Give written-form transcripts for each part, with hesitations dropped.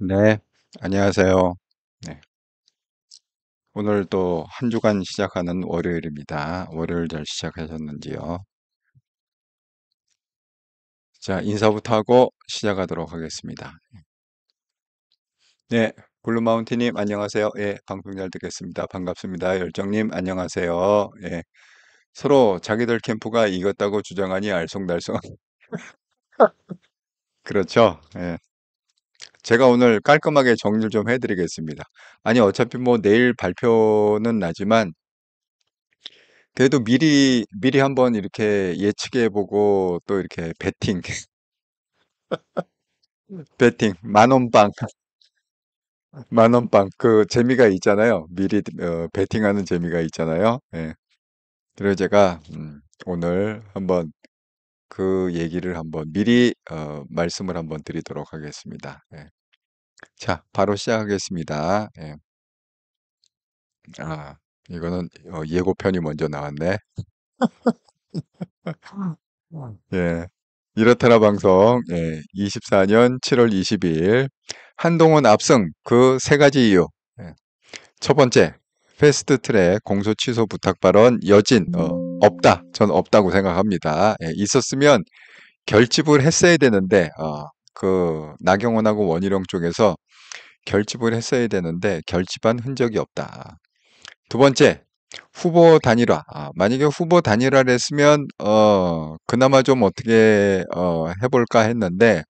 네, 안녕하세요. 네, 오늘 또 한 주간 시작하는 월요일입니다. 월요일 잘 시작하셨는지요? 자, 인사부터 하고 시작하도록 하겠습니다. 네, 블루마운틴님 안녕하세요. 예, 방송 잘 듣겠습니다. 반갑습니다. 열정님 안녕하세요. 예, 서로 자기들 캠프가 이겼다고 주장하니 알쏭달쏭. 그렇죠? 예, 제가 오늘 깔끔하게 정리를 좀 해드리겠습니다. 아니, 어차피 뭐 내일 발표는 나지만 그래도 미리 한번 이렇게 예측해보고 또 이렇게 배팅, 만원빵, 만원빵, 그 재미가 있잖아요. 미리 배팅하는 재미가 있잖아요. 예. 그래서 제가 오늘 한번 그 얘기를 한번 미리 말씀을 한번 드리도록 하겠습니다. 예. 자, 바로 시작하겠습니다. 예. 아, 이거는 예고편이 먼저 나왔네. 예. 이렇더라 방송, 예. 24년 7월 22일, 한동훈 압승, 그 세 가지 이유. 예. 첫 번째, 패스트 트랙 공소 취소 부탁 발언 여진, 없다. 전 없다고 생각합니다. 예. 있었으면 결집을 했어야 되는데, 그, 나경원하고 원희룡 쪽에서 결집을 했어야 되는데, 결집한 흔적이 없다. 두 번째, 후보 단일화. 만약에 후보 단일화를 했으면, 그나마 좀 어떻게, 해볼까 했는데,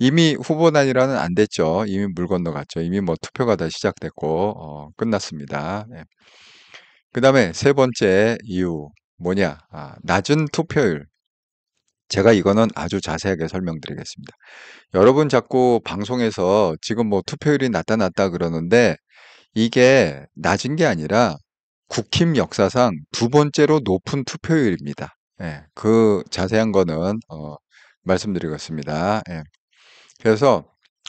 이미 후보 단일화는 안 됐죠. 이미 물 건너갔죠. 이미 뭐 투표가 다 시작됐고, 끝났습니다. 그 다음에 세 번째 이유, 뭐냐. 낮은 투표율. 제가 이거는 아주 자세하게 설명드리겠습니다. 여러분 자꾸 방송에서 지금 뭐 투표율이 낮다 그러는데, 이게 낮은 게 아니라 국힘 역사상 두 번째로 높은 투표율입니다. 예, 그 자세한 거는 말씀드리겠습니다. 예. 그래서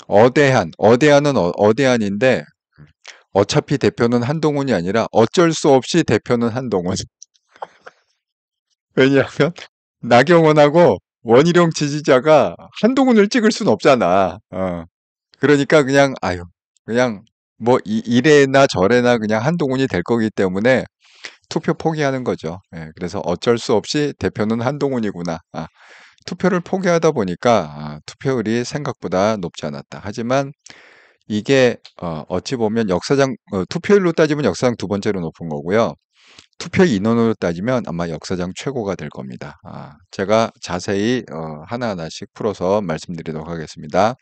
어대한은 어대한인데 어차피 대표는 한동훈이 아니라 어쩔 수 없이 대표는 한동훈. 왜냐하면 나경원하고 원희룡 지지자가 한동훈을 찍을 순 없잖아. 그러니까 그냥 아유 그냥 뭐 이래나 저래나 그냥 한동훈이 될 거기 때문에 투표 포기하는 거죠. 예, 그래서 어쩔 수 없이 대표는 한동훈이구나. 투표를 포기하다 보니까 투표율이 생각보다 높지 않았다. 하지만 이게 어찌 보면 투표율로 따지면 역사상 두 번째로 높은 거고요. 투표 인원으로 따지면 아마 역사상 최고가 될 겁니다. 제가 자세히 하나하나씩 풀어서 말씀드리도록 하겠습니다.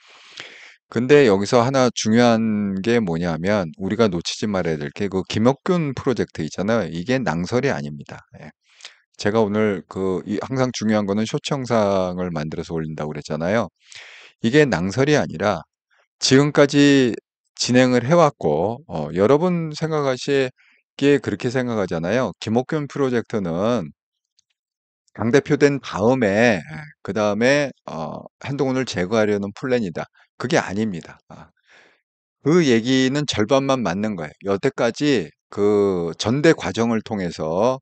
근데 여기서 하나 중요한 게 뭐냐면 우리가 놓치지 말아야 될 게 그 김옥균 프로젝트 있잖아요. 이게 낭설이 아닙니다. 예. 제가 오늘 항상 중요한 거는 쇼츠 영상을 만들어서 올린다고 그랬잖아요. 이게 낭설이 아니라 지금까지 진행을 해왔고, 여러분 생각하시기에 그렇게 생각하잖아요. 김옥균 프로젝트는 당대표 된 다음에, 그 다음에, 한동훈을 제거하려는 플랜이다. 그게 아닙니다. 그 얘기는 절반만 맞는 거예요. 여태까지 그 전대 과정을 통해서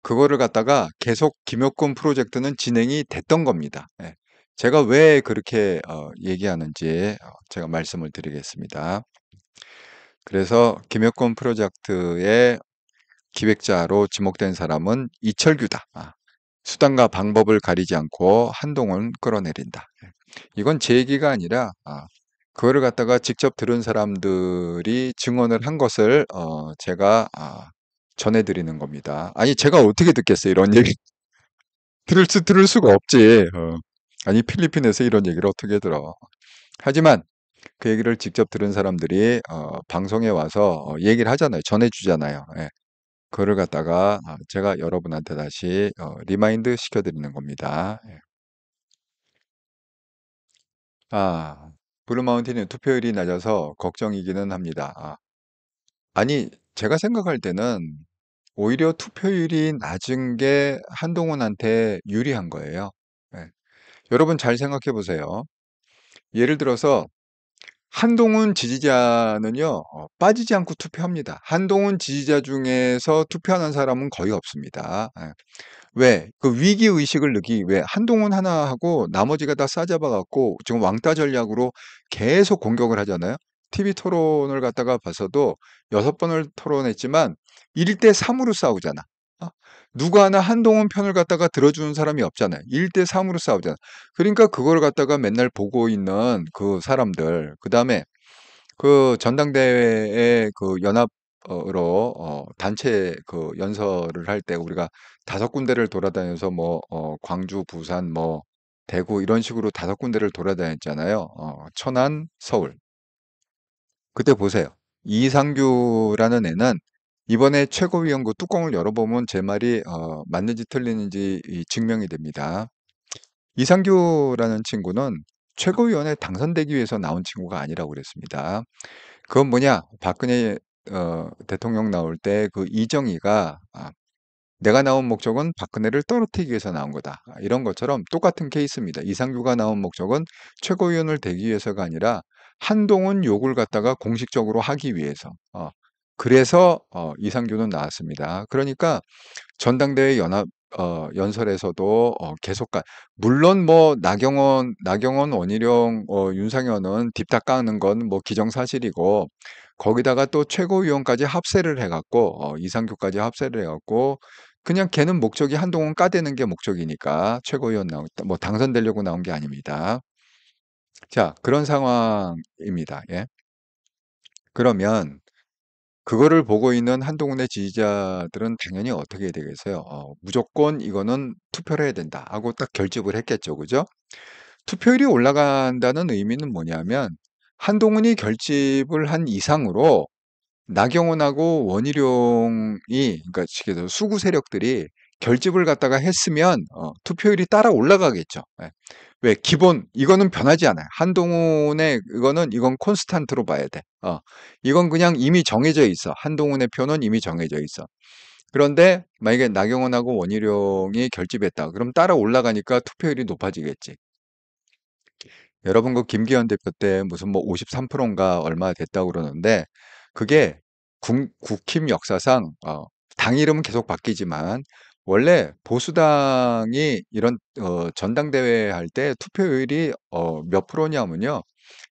그거를 갖다가 계속 김혁군 프로젝트는 진행이 됐던 겁니다. 예. 제가 왜 그렇게 얘기하는지 제가 말씀을 드리겠습니다. 그래서 김혁군 프로젝트의 기획자로 지목된 사람은 이철규다. 수단과 방법을 가리지 않고 한동훈 끌어내린다. 예. 이건 제 얘기가 아니라 그거를 갖다가 직접 들은 사람들이 증언을 한 것을 제가 전해드리는 겁니다. 아니 제가 어떻게 듣겠어요 이런 얘기. 들을 수가 없지. 아니 필리핀에서 이런 얘기를 어떻게 들어. 하지만 그 얘기를 직접 들은 사람들이 방송에 와서 얘기를 하잖아요. 전해주잖아요. 예. 그거를 갖다가 제가 여러분한테 다시 리마인드 시켜드리는 겁니다. 예. 블루마운틴은 투표율이 낮아서 걱정이기는 합니다. 아니, 제가 생각할 때는 오히려 투표율이 낮은 게 한동훈한테 유리한 거예요. 예. 여러분 잘 생각해 보세요. 예를 들어서 한동훈 지지자는요, 빠지지 않고 투표합니다. 한동훈 지지자 중에서 투표하는 사람은 거의 없습니다. 예. 왜? 그 위기 의식을 느끼기 위해 한동훈 하나 하고 나머지가 다 싸잡아 갖고 지금 왕따 전략으로 계속 공격을 하잖아요. TV 토론을 갖다가 봐서도 6번을 토론했지만 1대 3으로 싸우잖아. 어? 누가 하나 한동훈 편을 갖다가 들어주는 사람이 없잖아요. 1대 3으로 싸우잖아. 그러니까 그걸 갖다가 맨날 보고 있는 그 사람들, 그다음에 그 전당대회에 그 연합으로 단체 그 연설을 할 때 우리가 5군데를 돌아다녀서 뭐 광주, 부산, 뭐 대구 이런 식으로 5군데를 돌아다녔잖아요. 천안, 서울. 그때 보세요. 이상규라는 애는 이번에 최고위원 뚜껑을 열어보면 제 말이 맞는지 틀리는지 증명이 됩니다. 이상규라는 친구는 최고위원에 당선되기 위해서 나온 친구가 아니라고 그랬습니다. 그건 뭐냐? 박근혜 대통령 나올 때 그 이정희가 내가 나온 목적은 박근혜를 떨어뜨리기 위해서 나온 거다. 이런 것처럼 똑같은 케이스입니다. 이상규가 나온 목적은 최고위원을 되기 위해서가 아니라 한동훈 욕을 갖다가 공식적으로 하기 위해서. 그래서 이상규는 나왔습니다. 그러니까 전당대회 연설에서도 계속 물론 뭐 나경원, 원희룡, 윤상현은 딥다 까는 건 뭐 기정사실이고 거기다가 또 최고위원까지 합세를 해갖고 이상규까지 합세를 해갖고 그냥 걔는 목적이 한동훈 까대는 게 목적이니까 최고위원 뭐 당선되려고 나온 게 아닙니다. 자, 그런 상황입니다. 예. 그러면 그거를 보고 있는 한동훈의 지지자들은 당연히 어떻게 되겠어요? 무조건 이거는 투표를 해야 된다 하고 딱 결집을 했겠죠. 그죠? 투표율이 올라간다는 의미는 뭐냐면 한동훈이 결집을 한 이상으로 나경원하고 원희룡이 그러니까 지금 수구 세력들이 결집을 갖다가 했으면 투표율이 따라 올라가겠죠. 예. 왜 기본 이거는 변하지 않아요. 한동훈의 이건 콘스탄트로 봐야 돼. 이건 그냥 이미 정해져 있어. 한동훈의 표는 이미 정해져 있어. 그런데 만약에 나경원하고 원희룡이 결집했다. 그럼 따라 올라가니까 투표율이 높아지겠지. 여러분 그 김기현 대표 때 무슨 뭐 53%인가 얼마 됐다고 그러는데 그게 국힘 역사상 당 이름은 계속 바뀌지만 원래 보수당이 이런 전당대회 할 때 투표율이 몇 프로냐면요.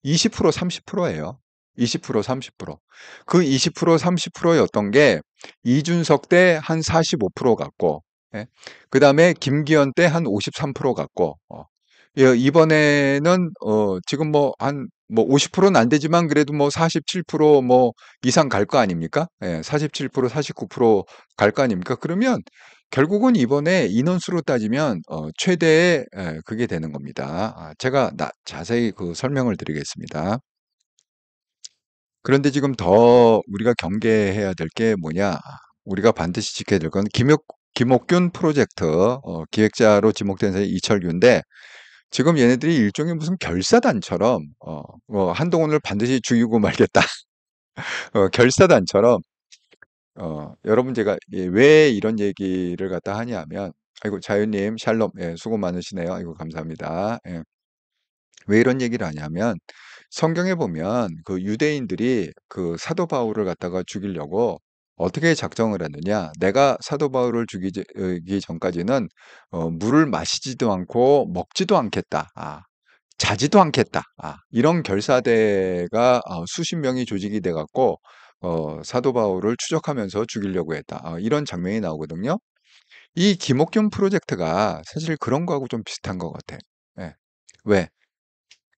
20% 30%예요. 20% 30%. 그 20% 30%였던 게 이준석 때 한 45% 같고 예. 그다음에 김기현 때 한 53% 같고 예, 이번에는 지금 뭐 한 뭐 50%는 안 되지만 그래도 뭐 47%뭐 이상 갈 거 아닙니까? 예, 47% 49%갈 거 아닙니까? 그러면 결국은 이번에 인원수로 따지면 최대의 그게 되는 겁니다. 제가 자세히 그 설명을 드리겠습니다. 그런데 지금 더 우리가 경계해야 될 게 뭐냐? 우리가 반드시 지켜야 될 건 김옥균 프로젝트 기획자로 지목된 사람이 이철규인데 지금 얘네들이 일종의 무슨 결사단처럼 한동훈을 반드시 죽이고 말겠다. 결사단처럼 여러분 제가 왜 이런 얘기를 갖다 하냐면 아이고, 자유님, 샬롬, 예, 수고 많으시네요. 아이고, 감사합니다. 예. 왜 이런 얘기를 하냐면, 성경에 보면 그 유대인들이 그 사도 바울을 갖다가 죽이려고 어떻게 작정을 했느냐. 내가 사도 바울을 죽이기 전까지는 물을 마시지도 않고 먹지도 않겠다. 자지도 않겠다. 이런 결사대가 수십 명이 조직이 돼 갖고 사도 바울을 추적하면서 죽이려고 했다. 이런 장면이 나오거든요. 이 김옥균 프로젝트가 사실 그런 거하고 좀 비슷한 것 같아. 예. 왜?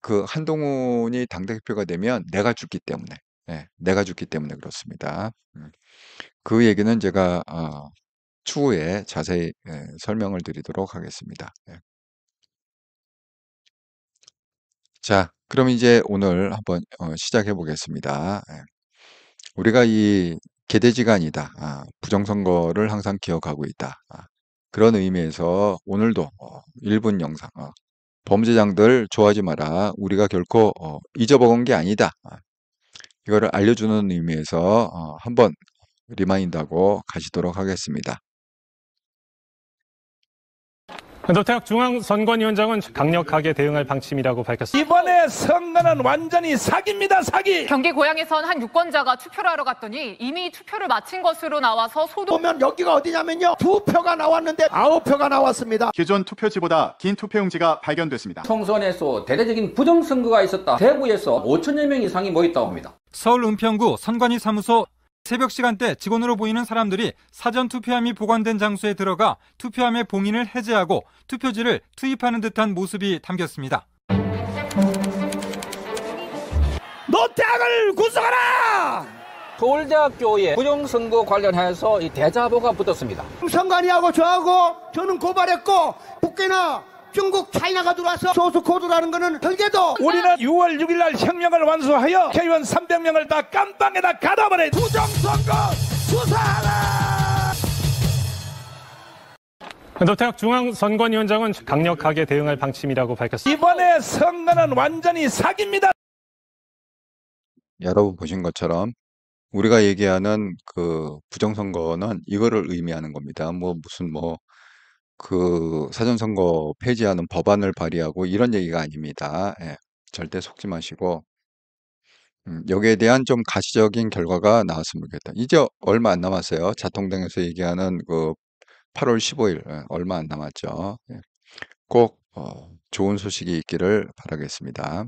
그 한동훈이 당대표가 되면 내가 죽기 때문에, 예, 내가 죽기 때문에 그렇습니다. 그 얘기는 제가 추후에 자세히 설명을 드리도록 하겠습니다. 예. 자, 그럼 이제 오늘 한번 시작해 보겠습니다. 예. 우리가 이 개돼지가 아니다. 부정선거를 항상 기억하고 있다. 그런 의미에서 오늘도 1분 영상, 범죄장들 좋아하지 마라. 우리가 결코 잊어먹은 게 아니다. 이거를 알려주는 의미에서 한번 리마인드하고 가시도록 하겠습니다. 노태학 중앙선관위원장은 강력하게 대응할 방침이라고 밝혔습니다. 이번에 선거는 완전히 사기입니다. 사기. 경기 고양에선 한 유권자가 투표를 하러 갔더니 이미 투표를 마친 것으로 나와서 소득 보면 여기가 어디냐면요, 2표가 나왔는데 9표가 나왔습니다. 기존 투표지보다 긴 투표용지가 발견됐습니다. 총선에서 대대적인 부정선거가 있었다. 대구에서 5천여 명 이상이 모였다고 합니다. 서울 은평구 선관위 사무소 새벽 시간대 직원으로 보이는 사람들이 사전 투표함이 보관된 장소에 들어가 투표함의 봉인을 해제하고 투표지를 투입하는 듯한 모습이 담겼습니다. 노태악을 구속하라! 서울대학교에 부정선거 관련해서 이 대자보가 붙었습니다. 선관위하고 저하고 저는 고발했고, 국회나 중국 차이나가 들어와서 소수 코드라는 거는 별개도. 우리는 6월 6일 날 혁명을 완수하여 개의원 300명을 다 깜빵에다 가둬버려. 부정선거 수사하라! 노태학 중앙선관위원장은 강력하게 대응할 방침이라고 밝혔습니다. 이번에 선거는 완전히 사기입니다. 여러분 보신 것처럼 우리가 얘기하는 그 부정선거는 이거를 의미하는 겁니다. 무슨 그 사전선거 폐지하는 법안을 발의하고 이런 얘기가 아닙니다. 예, 절대 속지 마시고 여기에 대한 좀 가시적인 결과가 나왔으면 좋겠다. 이제 얼마 안 남았어요. 자통당에서 얘기하는 그 8월 15일 얼마 안 남았죠. 예, 꼭 좋은 소식이 있기를 바라겠습니다.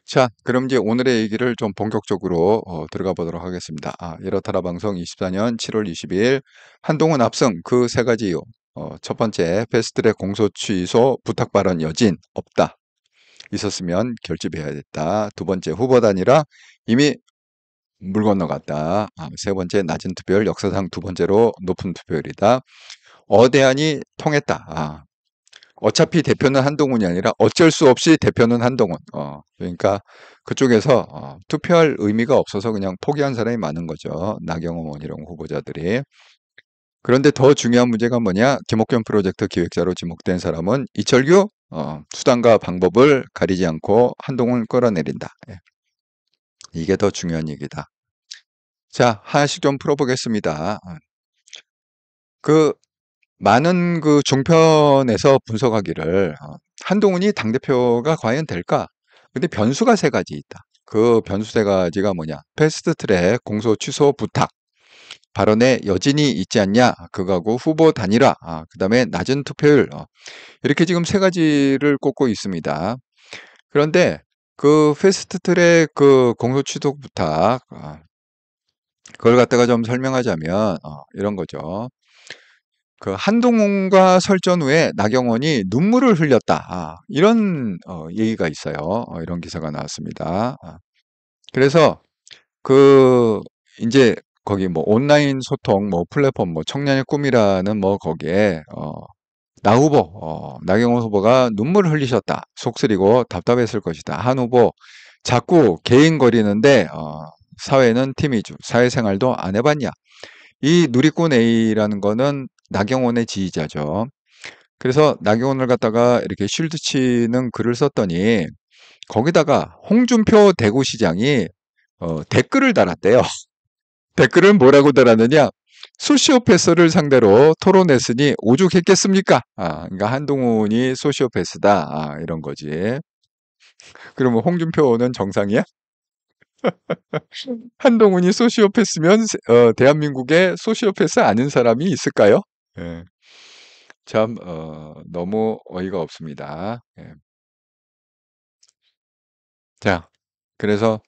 자, 그럼 이제 오늘의 얘기를 좀 본격적으로 들어가 보도록 하겠습니다. 이렇다라 방송 24년 7월 22일 한동훈 압승 그 세 가지 이유. 첫 번째, 패스트트랙 공소 취소 부탁 발언 여진 없다. 있었으면 결집해야 됐다. 두 번째, 후보 단일화 이미 물 건너갔다. 세 번째, 낮은 투표율 역사상 두 번째로 높은 투표율이다. 어대안이 통했다. 어차피 대표는 한동훈이 아니라 어쩔 수 없이 대표는 한동훈. 그러니까 그쪽에서 투표할 의미가 없어서 그냥 포기한 사람이 많은 거죠. 나경원 이런 후보자들이. 그런데 더 중요한 문제가 뭐냐? 김옥균 프로젝트 기획자로 지목된 사람은 이철규 수단과 방법을 가리지 않고 한동훈을 끌어내린다. 예. 이게 더 중요한 얘기다. 자, 하나씩 좀 풀어보겠습니다. 그 많은 그 종편에서 분석하기를 한동훈이 당대표가 과연 될까? 근데 변수가 세 가지 있다. 그 변수 세 가지가 뭐냐? 패스트트랙 공소 취소 부탁. 발언에 여진이 있지 않냐? 그거하고 후보 단일화, 그 다음에 낮은 투표율. 이렇게 지금 세 가지를 꼽고 있습니다. 그런데 그 패스트트랙 그 공소 취소 부탁, 그걸 갖다가 좀 설명하자면 이런 거죠. 그 한동훈과 설전 후에 나경원이 눈물을 흘렸다. 이런 얘기가 있어요. 이런 기사가 나왔습니다. 그래서 그 이제 거기 온라인 소통 플랫폼 청년의 꿈이라는 거기에 나 후보 나경원 후보가 눈물을 흘리셨다. 속쓰리고 답답했을 것이다. 한 후보 자꾸 개인거리는데 사회는 팀이죠. 사회생활도 안 해봤냐. 이 누리꾼 A라는 거는 나경원의 지지자죠. 그래서 나경원을 갖다가 이렇게 쉴드 치는 글을 썼더니 거기다가 홍준표 대구시장이 댓글을 달았대요. 댓글은 뭐라고 달았느냐? 소시오패스를 상대로 토론했으니 오죽했겠습니까? 그러니까 한동훈이 소시오패스다. 이런 거지. 그러면 홍준표는 정상이야? 한동훈이 소시오패스면 대한민국에 소시오패스 아는 사람이 있을까요? 예. 참 너무 어이가 없습니다. 예. 자, 그래서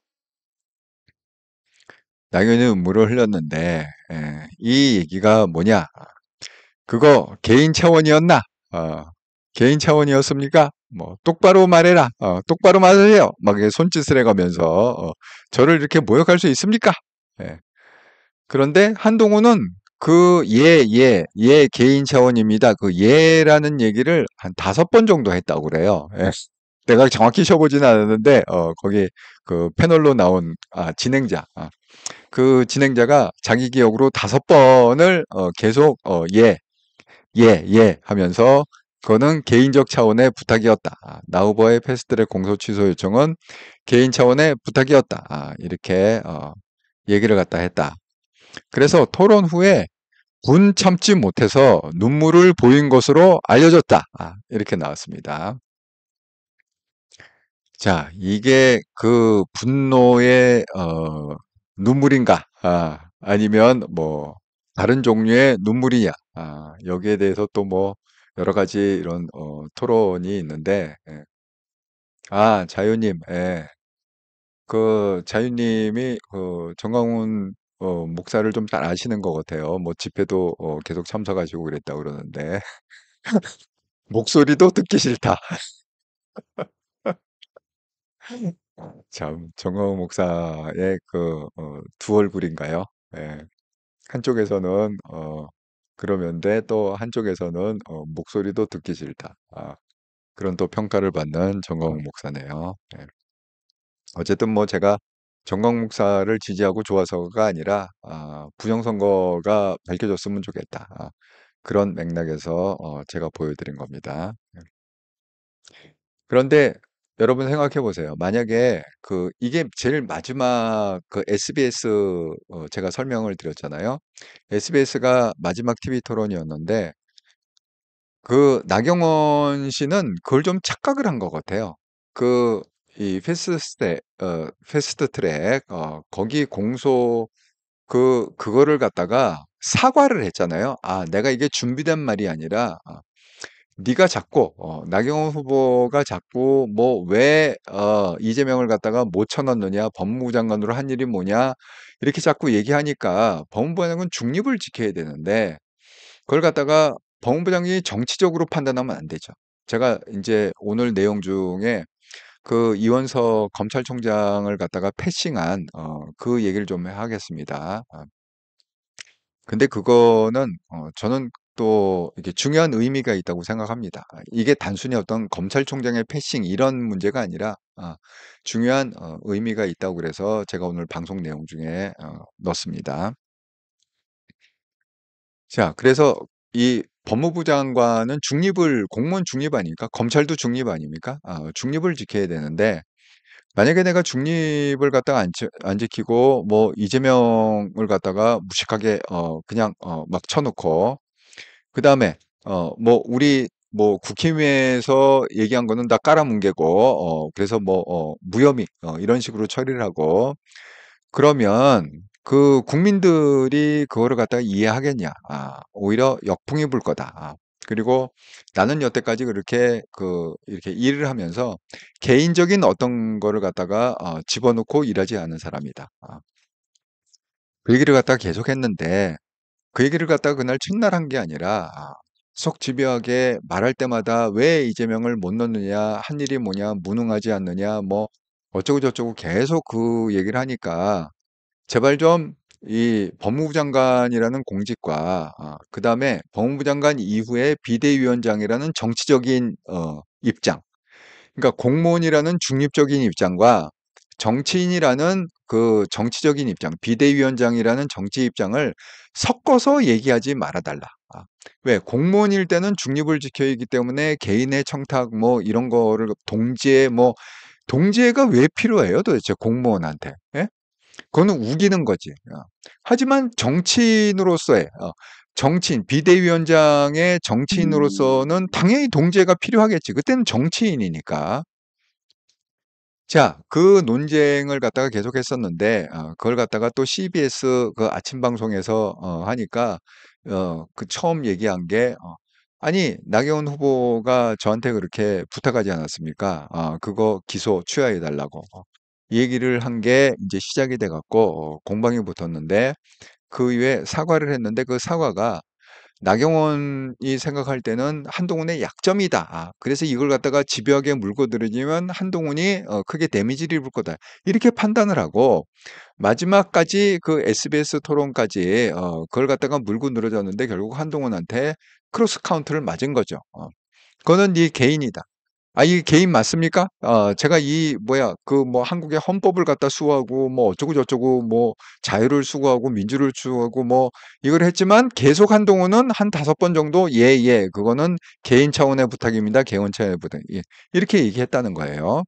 낙연이 눈물을 흘렸는데 이 얘기가 뭐냐? 그거 개인 차원이었나? 개인 차원이었습니까? 뭐 똑바로 말해라. 똑바로 말하세요. 막 이렇게 손짓을 해가면서 저를 이렇게 모욕할 수 있습니까? 예. 그런데 한동훈은 그 예 개인 차원입니다. 그 예라는 얘기를 한 5번 정도 했다고 그래요. 예. 내가 정확히 쉬어보지는 않았는데 거기 그 패널로 나온 진행자 그 진행자가 자기 기억으로 5번을 계속 예 하면서 그거는 개인적 차원의 부탁이었다. 나 후보의 패스트트랙 공소 취소 요청은 개인 차원의 부탁이었다. 이렇게 얘기를 갖다 했다. 그래서 토론 후에 분 참지 못해서 눈물을 보인 것으로 알려졌다. 이렇게 나왔습니다. 자, 이게 그 분노의 눈물인가? 아니면 뭐 다른 종류의 눈물이냐? 여기에 대해서 또 뭐 여러 가지 이런 토론이 있는데, 자유님, 예. 그 자유님이 그 정강훈 목사를 좀 잘 아시는 것 같아요. 뭐 집회도 계속 참석하시고 그랬다고 그러는데 목소리도 듣기 싫다. 참 정강훈 목사의 그 두 얼굴인가요? 예. 한쪽에서는 그러면데 또 한쪽에서는 목소리도 듣기 싫다. 그런 또 평가를 받는 정광훈 목사네요. 예. 어쨌든 뭐 제가 정광훈 목사를 지지하고 좋아서가 아니라 부정선거가 밝혀졌으면 좋겠다. 그런 맥락에서 제가 보여드린 겁니다. 예. 그런데 여러분 생각해 보세요. 만약에 이게 제일 마지막 그 SBS 제가 설명을 드렸잖아요. SBS가 마지막 TV 토론이었는데 그 나경원 씨는 그걸 좀 착각을 한 것 같아요. 이 패스트 트랙 거기 공소 그거를 갖다가 사과를 했잖아요. 내가 이게 준비된 말이 아니라 네가 자꾸 나경원 후보가 자꾸 뭐 왜 이재명을 갖다가 못 쳐넣느냐 법무부 장관으로 한 일이 뭐냐 이렇게 자꾸 얘기하니까 법무부 장관은 중립을 지켜야 되는데 그걸 갖다가 법무부 장관이 정치적으로 판단하면 안 되죠. 제가 이제 오늘 내용 중에 그 이원석 검찰총장을 갖다가 패싱한 그 얘기를 좀 하겠습니다. 근데 그거는 저는 또 이게 중요한 의미가 있다고 생각합니다. 이게 단순히 어떤 검찰총장의 패싱 이런 문제가 아니라 중요한 의미가 있다고 그래서 제가 오늘 방송 내용 중에 넣습니다. 자, 그래서 이 법무부 장관은 공무원 중립 아닙니까? 검찰도 중립 아닙니까? 중립을 지켜야 되는데 만약에 내가 중립을 갖다가 안 지키고 뭐 이재명을 갖다가 무식하게 그냥 막 쳐놓고 그다음에 뭐 우리 뭐 국힘에서 얘기한 거는 다 깔아뭉개고 그래서 뭐 무혐의 이런 식으로 처리를 하고 그러면 그 국민들이 그거를 갖다가 이해하겠냐? 오히려 역풍이 불 거다. 그리고 나는 여태까지 그렇게 이렇게 일을 하면서 개인적인 어떤 거를 갖다가 집어넣고 일하지 않은 사람이다. 그 얘기를 갖다가 계속 했는데 그 얘기를 갖다가 그날 첫날 한 게 아니라 속 집요하게 말할 때마다 왜 이재명을 못 넣느냐, 한 일이 뭐냐, 무능하지 않느냐, 뭐 어쩌고 저쩌고 계속 그 얘기를 하니까 제발 좀 이 법무부 장관이라는 공직과 그다음에 법무부 장관 이후에 비대위원장이라는 정치적인 입장, 그러니까 공무원이라는 중립적인 입장과 정치인이라는 그 정치적인 입장, 비대위원장이라는 정치 입장을 섞어서 얘기하지 말아달라. 왜? 공무원일 때는 중립을 지켜야 하기 때문에 개인의 청탁 뭐 이런 거를 동지애가 왜 필요해요 도대체 공무원한테? 예? 그거는 우기는 거지. 하지만 정치인으로서의 정치인, 비대위원장의 정치인으로서는 당연히 동지애가 필요하겠지. 그때는 정치인이니까. 자, 그 논쟁을 갖다가 계속했었는데, 그걸 갖다가 또 CBS 그 아침 방송에서 하니까, 그 처음 얘기한 게, 아니, 나경원 후보가 저한테 그렇게 부탁하지 않았습니까? 그거 기소 취하해달라고. 이 얘기를 한 게 이제 시작이 돼갖고, 공방이 붙었는데, 그 이후에 사과를 했는데, 그 사과가 나경원이 생각할 때는 한동훈의 약점이다. 그래서 이걸 갖다가 집요하게 물고 늘어지면 한동훈이 크게 데미지를 입을 거다. 이렇게 판단을 하고 마지막까지 그 SBS 토론까지 그걸 갖다가 물고 늘어졌는데 결국 한동훈한테 크로스 카운트를 맞은 거죠. 그거는 네 개인이다. 이 개인 맞습니까? 제가 그 뭐 한국의 헌법을 갖다 수호하고 뭐 어쩌고 저쩌고 뭐 자유를 수호하고 민주를 추구하고 뭐 이걸 했지만 계속 한동훈은 한 5번 정도 예, 그거는 개인 차원의 부탁입니다. 개인 차원의 부탁. 예. 이렇게 얘기했다는 거예요.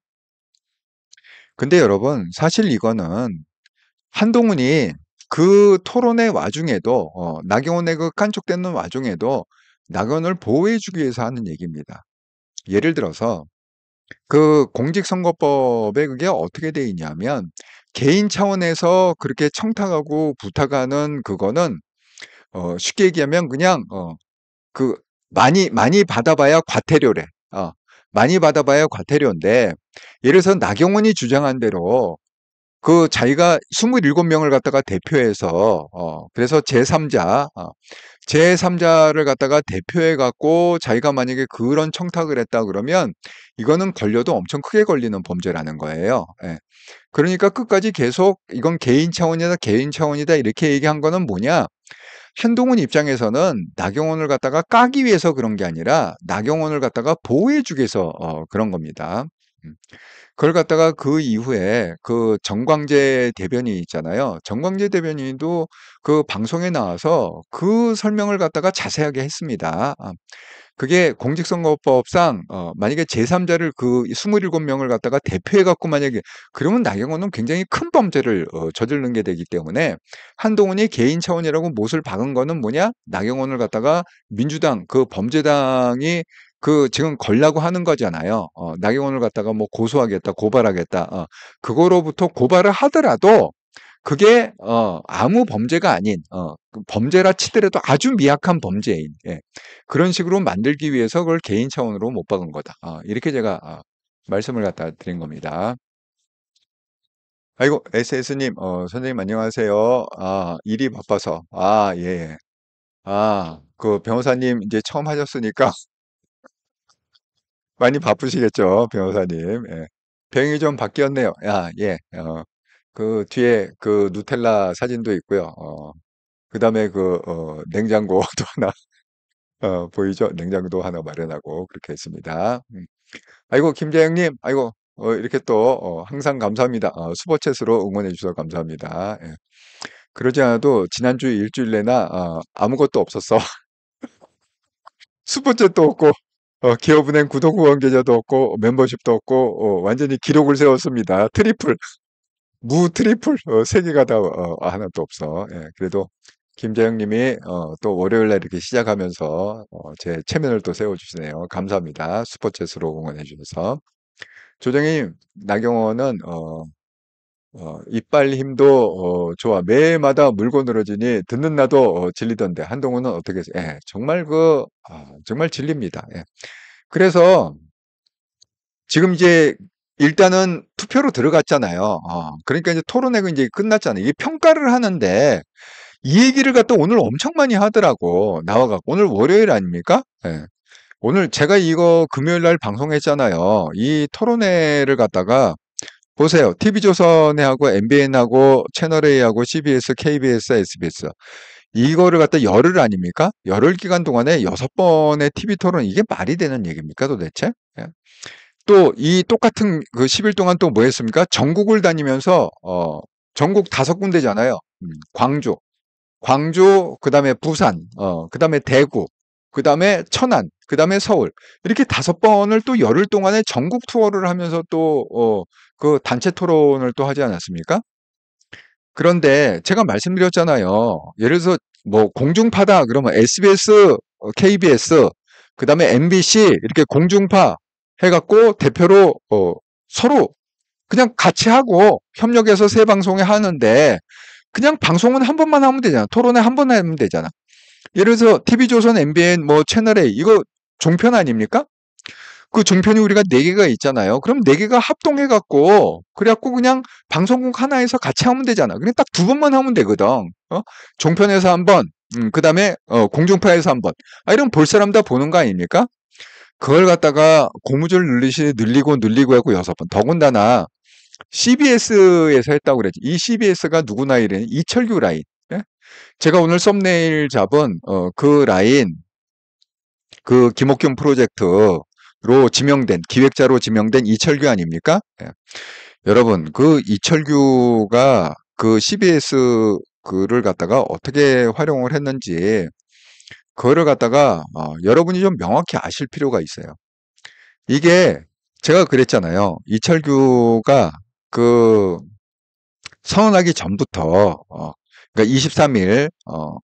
근데 여러분, 사실 이거는 한동훈이 그 토론의 와중에도 나경원의 그 깐족되는 와중에도 나경원을 보호해주기 위해서 하는 얘기입니다. 예를 들어서 그 공직선거법에 그게 어떻게 돼 있냐면 개인 차원에서 그렇게 청탁하고 부탁하는 그거는 쉽게 얘기하면 그냥 그 많이 받아봐야 과태료래. 많이 받아봐야 과태료인데 예를 들어서 나경원이 주장한 대로 그 자기가 27명을 갖다가 대표해서 그래서 제3자를 갖다가 대표해 갖고 자기가 만약에 그런 청탁을 했다 그러면 이거는 걸려도 엄청 크게 걸리는 범죄라는 거예요. 예. 그러니까 끝까지 계속 이건 개인 차원이다 이렇게 얘기한 거는 뭐냐? 한동훈 입장에서는 나경원을 갖다가 까기 위해서 그런 게 아니라 나경원을 갖다가 보호해 주기 위해서 그런 겁니다. 그걸 갖다가 그 이후에 그 정광재 대변인 있잖아요. 정광재 대변인도 그 방송에 나와서 그 설명을 갖다가 자세하게 했습니다. 그게 공직선거법상 만약에 제3자를 그 27명을 갖다가 대표해 갖고 만약에 그러면 나경원은 굉장히 큰 범죄를 저지르는 게 되기 때문에 한동훈이 개인 차원이라고 못을 박은 거는 뭐냐? 나경원을 갖다가 민주당 그 범죄당이 그 지금 걸라고 하는 거잖아요. 나경원을 갖다가 뭐 고소하겠다, 고발하겠다. 그거로부터 고발을 하더라도 그게 아무 범죄가 아닌 그 범죄라 치더라도 아주 미약한 범죄인 그런 식으로 만들기 위해서 그걸 개인 차원으로 못 박은 거다. 이렇게 제가 말씀을 갖다 드린 겁니다. 아이고 SS님 선생님 안녕하세요. 일이 바빠서 예. 그 변호사님 이제 처음 하셨으니까 많이 바쁘시겠죠, 변호사님. 예. 병이 좀 바뀌었네요. 예. 그 뒤에 그 누텔라 사진도 있고요. 그다음에 냉장고도 하나 보이죠? 냉장고도 하나 마련하고 그렇게 했습니다. 아이고 김재영님, 아이고 이렇게 또 항상 감사합니다. 슈퍼챗으로 응원해 주셔서 감사합니다. 예. 그러지 않아도 지난주 일주일 내나 아무것도 없었어. 슈퍼챗도 없고 기업은행 구독 후원 계좌도 없고 멤버십도 없고 완전히 기록을 세웠습니다. 트리플 3개가 다 하나도 없어. 예, 그래도 김재영님이 또 월요일날 이렇게 시작하면서 제 체면을 또 세워주시네요. 감사합니다. 슈퍼챗으로 응원해 주셔서. 조정님, 나경원은 이빨 힘도 좋아. 매마다 물고 늘어지니 듣는 나도 질리던데 한동훈은 어떻게 해서? 예, 정말 정말 질립니다. 예. 그래서 지금 이제 일단은 투표로 들어갔잖아요. 그러니까 이제 토론회가 이제 끝났잖아요. 이게 평가를 하는데 이 얘기를 갖다 오늘 엄청 많이 하더라고. 나와갖고. 오늘 월요일 아닙니까? 예. 오늘 제가 이거 금요일 날 방송했잖아요. 이 토론회를 갖다가 보세요. TV조선하고 MBN하고 채널A하고 CBS, KBS, SBS. 이거를 갖다 열흘 아닙니까? 열흘 기간 동안에 6번의 TV 토론 이게 말이 되는 얘기입니까 도대체? 예. 또 이 똑같은 그 10일 동안 또 뭐 했습니까? 전국을 다니면서 전국 5군데잖아요. 광주, 그다음에 부산, 그다음에 대구, 그다음에 천안, 그다음에 서울. 이렇게 5번을 또 열흘 동안에 전국 투어를 하면서 또 그 단체 토론을 또 하지 않았습니까? 그런데 제가 말씀드렸잖아요. 예를 들어서 뭐 공중파다 그러면 SBS, KBS, 그다음에 MBC 이렇게 공중파 해갖고 대표로 서로 그냥 같이 하고 협력해서 세 방송에 하는데 그냥 방송은 한 번만 하면 되잖아. 토론회 한 번 하면 되잖아. 예를 들어서 TV조선, MBN, 뭐 채널A 이거 종편 아닙니까? 그 종편이 우리가 4개가 있잖아요. 그럼 4개가 합동해갖고 그래갖고 그냥 방송국 하나에서 같이 하면 되잖아. 그냥 딱 2번만 하면 되거든. 종편에서 한 번, 그 다음에 공중파에서 한 번. 이러면 볼 사람 다 보는 거 아닙니까? 그걸 갖다가 고무줄 늘리고 해갖고 6번. 더군다나 CBS에서 했다고 그랬지. 이 CBS가 누구 라인이래? 이철규 라인. 예? 제가 오늘 썸네일 잡은 그 라인, 그 김옥균 프로젝트로 지명된, 기획자로 지명된 이철규 아닙니까? 예. 여러분, 그 이철규가 그 CBS 그를 갖다가 어떻게 활용을 했는지, 그거를 갖다가 여러분이 좀 명확히 아실 필요가 있어요. 이게 제가 그랬잖아요. 이철규가 그 선언하기 전부터, 그러니까 23일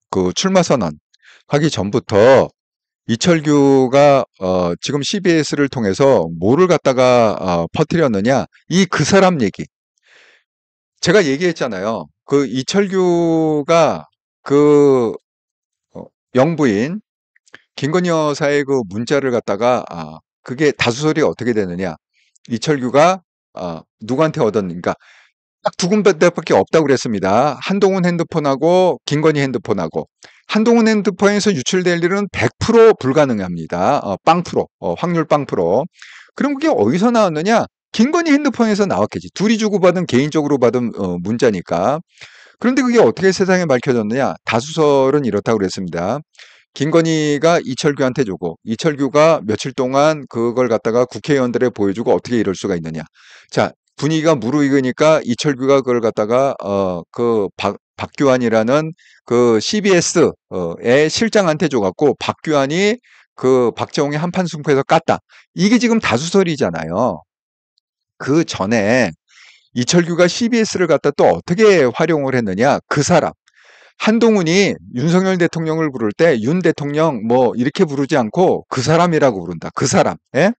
그 출마 선언하기 전부터 이철규가 지금 CBS를 통해서 뭐를 갖다가 퍼뜨렸느냐? 그 사람 얘기. 제가 얘기했잖아요. 그 이철규가 그 영부인 김건희 여사의 그 문자를 갖다가 그게 다수설이 어떻게 되느냐? 이철규가 누구한테 얻었는가? 딱 2군데밖에 없다고 그랬습니다. 한동훈 핸드폰하고 김건희 핸드폰하고. 한동훈 핸드폰에서 유출될 일은 100% 불가능합니다. 빵프로, 확률 빵프로. 그럼 그게 어디서 나왔느냐? 김건희 핸드폰에서 나왔겠지. 둘이 주고받은 개인적으로 받은 문자니까. 그런데 그게 어떻게 세상에 밝혀졌느냐? 다수설은 이렇다고 그랬습니다. 김건희가 이철규한테 주고 이철규가 며칠 동안 그걸 갖다가 국회의원들에 보여주고 어떻게 이럴 수가 있느냐? 자, 분위기가 무르익으니까 이철규가 그걸 갖다가 그 박규환이라는 그 CBS의 실장한테 줘갖고 박규환이 그 박정희 한판 승부에서 깠다. 이게 지금 다수설이잖아요. 그 전에 이철규가 CBS를 갖다 또 어떻게 활용을 했느냐? 그 사람. 한동훈이 윤석열 대통령을 부를 때 윤 대통령 뭐 이렇게 부르지 않고 그 사람이라고 부른다. 그 사람. 예?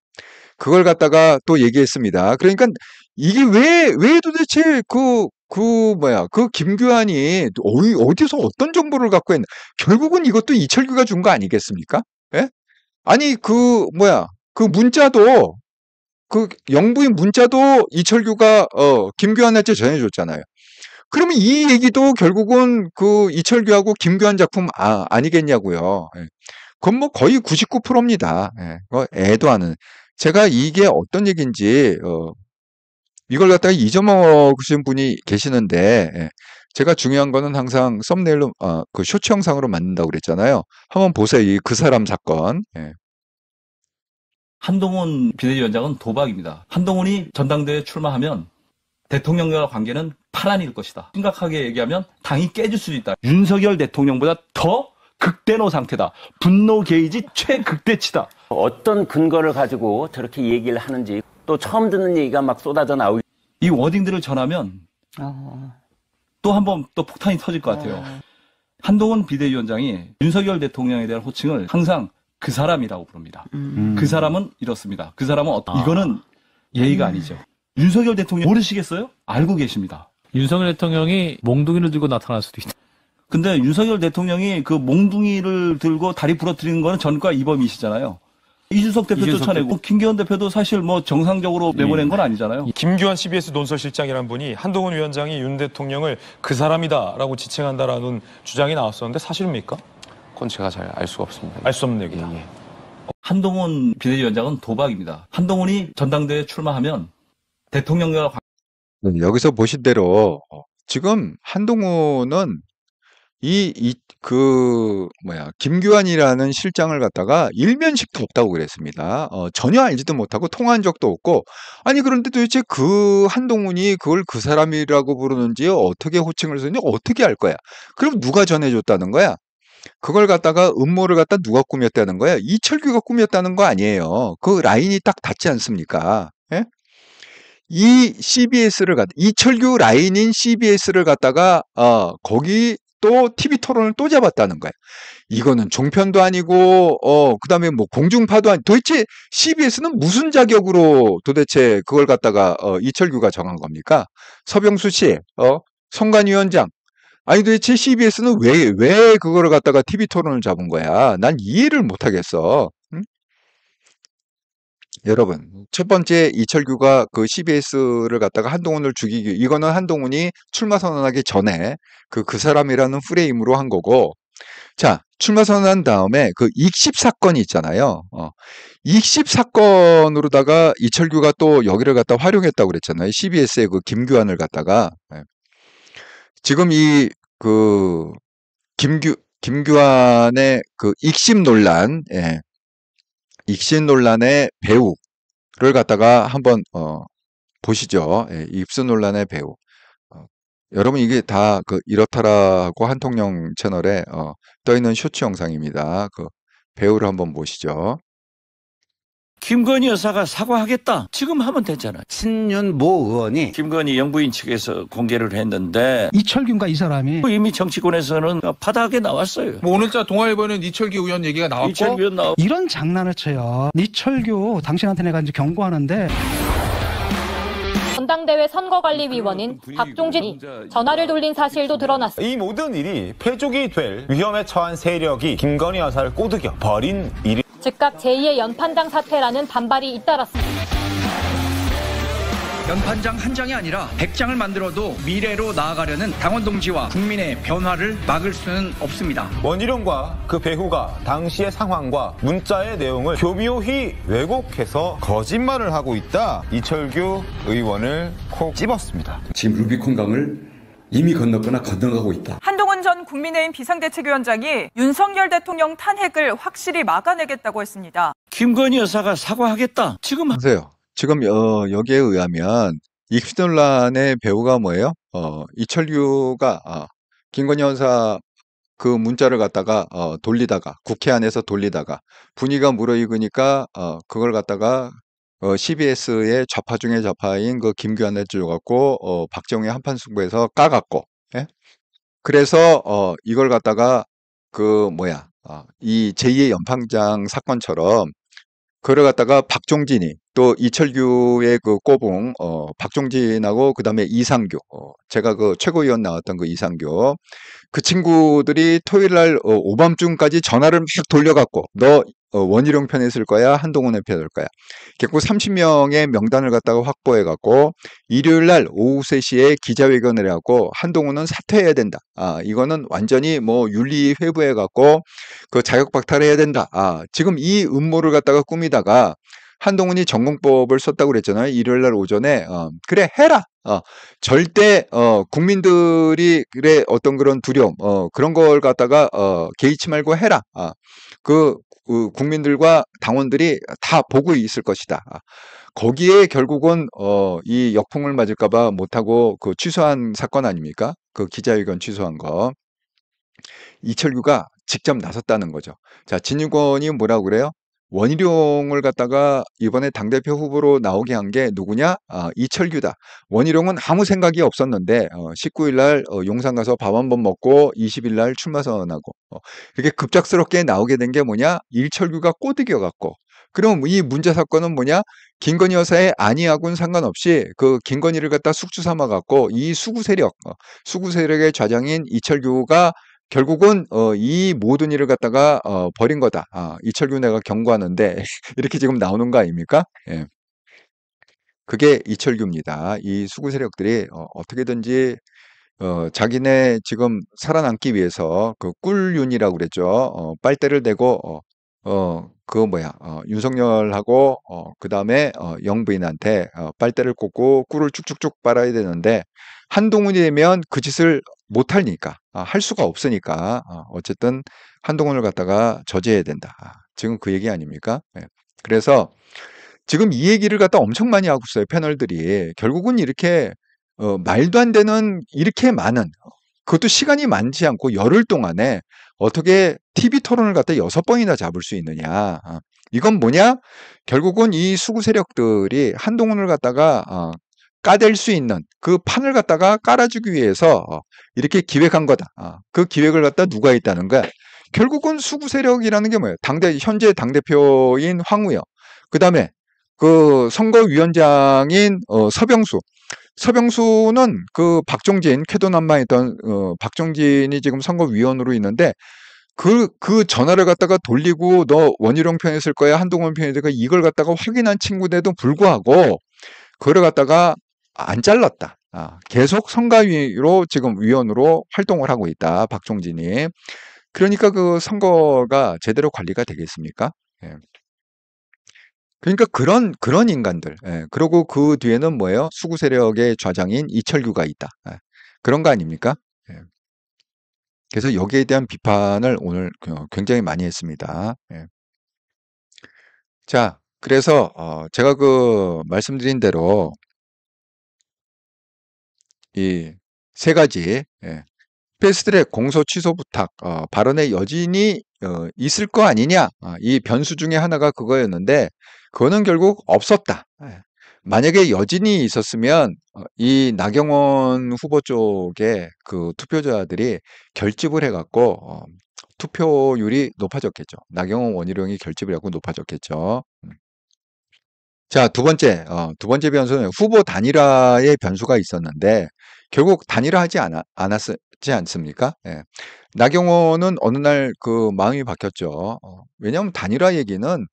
그걸 갖다가 또 얘기했습니다. 그러니까 이게 왜 도대체 그 김규환이 어디서 어떤 정보를 갖고 했나? 결국은 이것도 이철규가 준 거 아니겠습니까? 예? 아니, 그 문자도, 그 영부인 문자도 이철규가, 김규환한테 전해줬잖아요. 그러면 이 얘기도 결국은 그 이철규하고 김규환 작품 아니겠냐고요. 예. 그건 뭐 거의 99%입니다. 예. 애도 하는. 제가 이게 어떤 얘기인지, 이걸 갖다가 잊어먹으신 분이 계시는데, 예. 제가 중요한 거는 항상 썸네일로, 그 쇼츠 영상으로 만든다고 그랬잖아요. 한번 보세요. 그 사람 사건. 예. 한동훈 비대위원장은 도박입니다. 한동훈이 전당대회에 출마하면 대통령과 관계는 파란일 것이다. 심각하게 얘기하면 당이 깨질 수도 있다. 윤석열 대통령보다 더 극대노 상태다. 분노 게이지 최극대치다. 어떤 근거를 가지고 저렇게 얘기를 하는지 또 처음 듣는 얘기가 막 쏟아져 나오고 이 워딩들을 전하면 또 한 번 또 폭탄이 터질 것 같아요. 한동훈 비대위원장이 윤석열 대통령에 대한 호칭을 항상 그 사람이라고 부릅니다. 그 사람은 이렇습니다. 그 사람은 이거는 예의가 아니죠. 윤석열 대통령 모르시겠어요? 알고 계십니다. 윤석열 대통령이 몽둥이를 들고 나타날 수도 있다. 근데 윤석열 대통령이 그 몽둥이를 들고 다리 부러뜨리는 거는 전과 이범이시잖아요. 이준석 대표 쫓아내고 김기현 대표도 사실 뭐 정상적으로 내보낸 건 아니잖아요. 김규환 CBS 논설실장이라는 분이 한동훈 위원장이 윤 대통령을 그 사람이다라고 지칭한다라는 주장이 나왔었는데 사실입니까? 그건 제가 잘 알 수가 없습니다. 알 수 없는 얘기다. 예. 한동훈 비대위원장은 도박입니다. 한동훈이 전당대회에 출마하면 대통령과 여기서 보신 대로 지금 한동훈은 김규환이라는 실장을 갖다가 일면식도 없다고 그랬습니다. 전혀 알지도 못하고 통화한 적도 없고, 아니, 그런데 도대체 그 한동훈이 그걸 그 사람이라고 부르는지 어떻게 호칭을 쓰는지 어떻게 알 거야? 그럼 누가 전해줬다는 거야? 그걸 갖다가 음모를 갖다 누가 꾸몄다는 거야? 이철규가 꾸몄다는 거 아니에요. 그 라인이 딱 닿지 않습니까? 예? 이 CBS를 갖다 이철규 라인인 CBS를 갖다가 거기 또 TV 토론을 또 잡았다는 거예요. 이거는 종편도 아니고 그다음에 뭐 공중파도 아니 도대체 CBS는 무슨 자격으로 도대체 그걸 갖다가 이철규가 정한 겁니까? 서병수 씨, 선관위원장. 아니 도대체 CBS는 왜 그거를 갖다가 TV 토론을 잡은 거야? 난 이해를 못 하겠어. 응? 여러분, 첫 번째 이철규가 그 CBS를 갖다가 한동훈을 죽이기, 이거는 한동훈이 출마 선언하기 전에 그 사람이라는 프레임으로 한 거고, 자, 출마 선언한 다음에 그 익십 사건이 있잖아요. 익십 사건으로다가 이철규가 또 여기를 갖다 활용했다고 그랬잖아요. CBS의 그 김규환을 갖다가. 지금 김규환의 그 익십 논란, 익십 논란의 배우를 갖다가 한번 보시죠. 익십 논란의 배우. 여러분 이게 다 그 이렇다라고 한통령 채널에 떠 있는 쇼츠 영상입니다. 그 배우를 한번 보시죠. 김건희 여사가 사과하겠다. 지금 하면 되잖아요. 신윤 모 의원이 김건희 영부인 측에서 공개를 했는데 이철규인가 이 사람이 이미 정치권에서는 바닥에 나왔어요. 뭐 오늘자 동아일보는 이철규 의원 얘기가 나왔고 이철규 의원 이런 장난을 쳐요. 이철규 당신한테 내가 이제 경고하는데 전당대회 선거관리위원인 박종진이 전화를 돌린 사실도 드러났습니다. 이 모든 일이 패족이 될 위험에 처한 세력이 김건희 여사를 꼬드겨 버린 일이 즉각 제2의 연판장 사태라는 반발이 잇따랐습니다. 연판장 한 장이 아니라 100장을 만들어도 미래로 나아가려는 당원 동지와 국민의 변화를 막을 수는 없습니다. 원희룡과 그 배우가 당시의 상황과 문자의 내용을 교묘히 왜곡해서 거짓말을 하고 있다. 이철규 의원을 콕 집었습니다. 지금 루비콘강을 이미 건넜거나 건너가고 있다. 한동훈 전 국민의힘 비상대책위원장이 윤석열 대통령 탄핵을 확실히 막아내겠다고 했습니다. 김건희 여사가 사과하겠다. 지금 보세요. 지금 여기에 의하면 익십 논란의 배우가 뭐예요? 이철규가 김건희 여사 그 문자를 갖다가 돌리다가 국회 안에서 돌리다가 분위기가 무르익으니까 그걸 갖다가 CBS의 좌파 중에 좌파인 그 김규환에 줘갖고 박정희 한판 승부에서 까갖고, 예? 그래서 이걸 갖다가 이 제2의 연판장 사건처럼 그걸 갖다가 박종진이 또 이철규의 그 꼬붕 박종진하고 그다음에 이상규 제가 그 최고위원 나왔던 그 이상규 그 친구들이 토요일 날 오밤중까지 전화를 막 돌려갖고 너 원희룡 편에 있을 거야 한동훈의 편에 있을 거야 결국 30명의 명단을 갖다가 확보해갖고 일요일 날 오후 3시에 기자회견을 해갖고 한동훈은 사퇴해야 된다. 이거는 완전히 뭐 윤리 회부해갖고 그 자격 박탈해야 된다. 지금 이 음모를 갖다가 꾸미다가 한동훈이 전공법을 썼다고 그랬잖아요. 일요일 날 오전에 그래 해라. 절대 국민들이 그래 어떤 그런 두려움 그런 걸 갖다가 개의치 말고 해라. 국민들과 당원들이 다 보고 있을 것이다. 거기에 결국은 이 역풍을 맞을까봐 못하고 그 취소한 사건 아닙니까? 그 기자회견 취소한 거. 이철규가 직접 나섰다는 거죠. 자, 진유권이 뭐라고 그래요? 원희룡을 갖다가 이번에 당대표 후보로 나오게 한 게 누구냐? 이철규다. 원희룡은 아무 생각이 없었는데 19일 날 용산 가서 밥 한 번 먹고 20일 날 출마 선언하고 이렇게 급작스럽게 나오게 된 게 뭐냐? 이철규가 꼬드겨 갖고 그럼 이 문제 사건은 뭐냐? 김건희 여사의 안위하고는 상관없이 그 김건희를 갖다 숙주 삼아 갖고 이 수구 세력의 좌장인 이철규가 결국은 이 모든 일을 갖다가 벌인 거다. 이철규 내가 경고하는데 이렇게 지금 나오는 거 아닙니까? 예. 그게 이철규입니다. 이 수구 세력들이 어떻게든지 자기네 지금 살아남기 위해서 그 꿀윤이라고 그랬죠. 빨대를 대고 윤석열하고 그 다음에 영부인한테 빨대를 꽂고 꿀을 쭉쭉쭉 빨아야 되는데 한동훈이 되면 그 짓을 못하니까 할 수가 없으니까 어쨌든 한동훈을 갖다가 저지해야 된다. 지금 그 얘기 아닙니까? 네. 그래서 지금 이 얘기를 갖다 엄청 많이 하고 있어요. 패널들이. 결국은 이렇게 말도 안 되는 이렇게 많은 그것도 시간이 많지 않고 열흘 동안에 어떻게 TV 토론을 갖다 6번이나 잡을 수 있느냐. 이건 뭐냐? 결국은 이 수구 세력들이 한동훈을 갖다가 까댈 수 있는 그 판을 갖다가 깔아주기 위해서 이렇게 기획한 거다. 그 기획을 갖다 누가 했다는 거야? 결국은 수구 세력이라는 게 뭐예요? 현재 당대표인 황우여. 그 다음에 그 선거위원장인 서병수는 그 박종진, 쾌도난무했던 박종진이 지금 선거위원으로 있는데 그 전화를 갖다가 돌리고 너 원희룡 편에 쓸 거야, 한동훈 편에 쓸 거야, 이걸 갖다가 확인한 친구들도 불구하고 그걸 갖다가 안 잘랐다. 계속 선거위로 지금 위원으로 활동을 하고 있다, 박종진이. 그러니까 그 선거가 제대로 관리가 되겠습니까? 예. 그러니까 그런 인간들. 예. 그리고 그 뒤에는 뭐예요? 수구 세력의 좌장인 이철규가 있다. 예. 그런 거 아닙니까? 예. 그래서 여기에 대한 비판을 오늘 굉장히 많이 했습니다. 예. 자, 그래서 제가 그 말씀드린 대로 이 세 가지 패스트트랙 공소 취소 부탁 발언의 여진이 있을 거 아니냐, 이 변수 중에 하나가 그거였는데 그거는 결국 없었다. 만약에 여진이 있었으면 이 나경원 후보 쪽에 그 투표자들이 결집을 해갖고 투표율이 높아졌겠죠. 나경원, 원희룡이 결집을 하고 높아졌겠죠. 자, 두 번째 변수는 후보 단일화의 변수가 있었는데 결국 단일화하지 않았지 않습니까? 예. 나경원은 어느 날 그 마음이 바뀌었죠. 왜냐하면 단일화 얘기는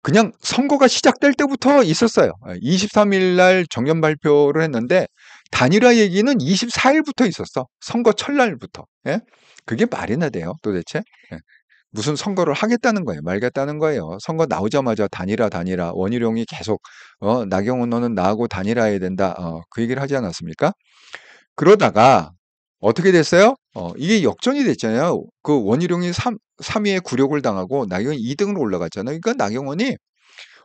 그냥 선거가 시작될 때부터 있었어요. 23일 날 정년 발표를 했는데 단일화 얘기는 24일부터 있었어. 선거 첫날부터. 예? 그게 말이나 돼요, 도대체? 예. 무슨 선거를 하겠다는 거예요, 말겠다는 거예요. 선거 나오자마자 단일화 원희룡이 계속 나경원 너는 나하고 단일화해야 된다, 그 얘기를 하지 않았습니까? 그러다가 어떻게 됐어요? 이게 역전이 됐잖아요. 그 원희룡이 3위에 굴욕을 당하고 나경원이 2등으로 올라갔잖아요. 그러니까 나경원이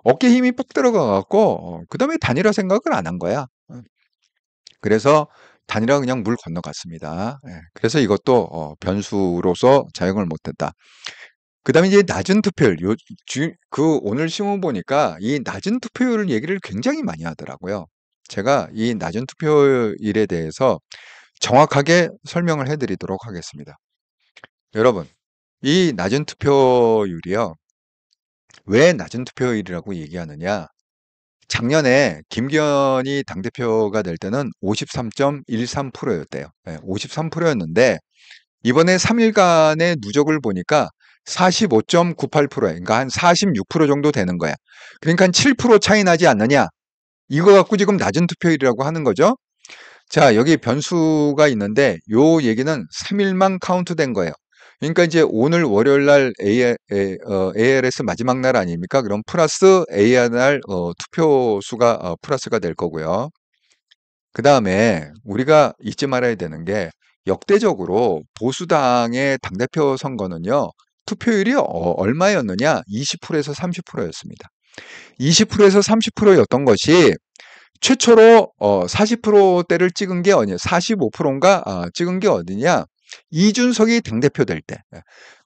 어깨 힘이 빡 들어가갖고 그 다음에 단일화 생각을 안 한 거야. 그래서 단일화 그냥 물 건너갔습니다. 예. 그래서 이것도 변수로서 작용을 못했다. 그 다음에 이제 낮은 투표율, 오늘 신문 보니까 이 낮은 투표율 얘기를 굉장히 많이 하더라고요. 제가 이 낮은 투표율에 대해서 정확하게 설명을 해드리도록 하겠습니다. 여러분, 이 낮은 투표율이요, 왜 낮은 투표율이라고 얘기하느냐? 작년에 김기현이 당대표가 될 때는 53.13%였대요. 53%였는데 이번에 3일간의 누적을 보니까 45.98%에, 그러니까 한 46% 정도 되는 거야. 그러니까 한 7% 차이 나지 않느냐? 이거 갖고 지금 낮은 투표율이라고 하는 거죠. 자, 여기 변수가 있는데 요 얘기는 3일만 카운트된 거예요. 그러니까 이제 오늘 월요일 날 ARS 마지막 날 아닙니까? 그럼 플러스 AR 날 투표 수가 플러스가 될 거고요. 그 다음에 우리가 잊지 말아야 되는 게 역대적으로 보수당의 당대표 선거는요, 투표율이 얼마였느냐? 20%에서 30%였습니다. 20%에서 30%였던 것이 최초로 40%대를 찍은 게 어디냐? 45%인가 찍은 게 어디냐? 이준석이 당대표 될 때.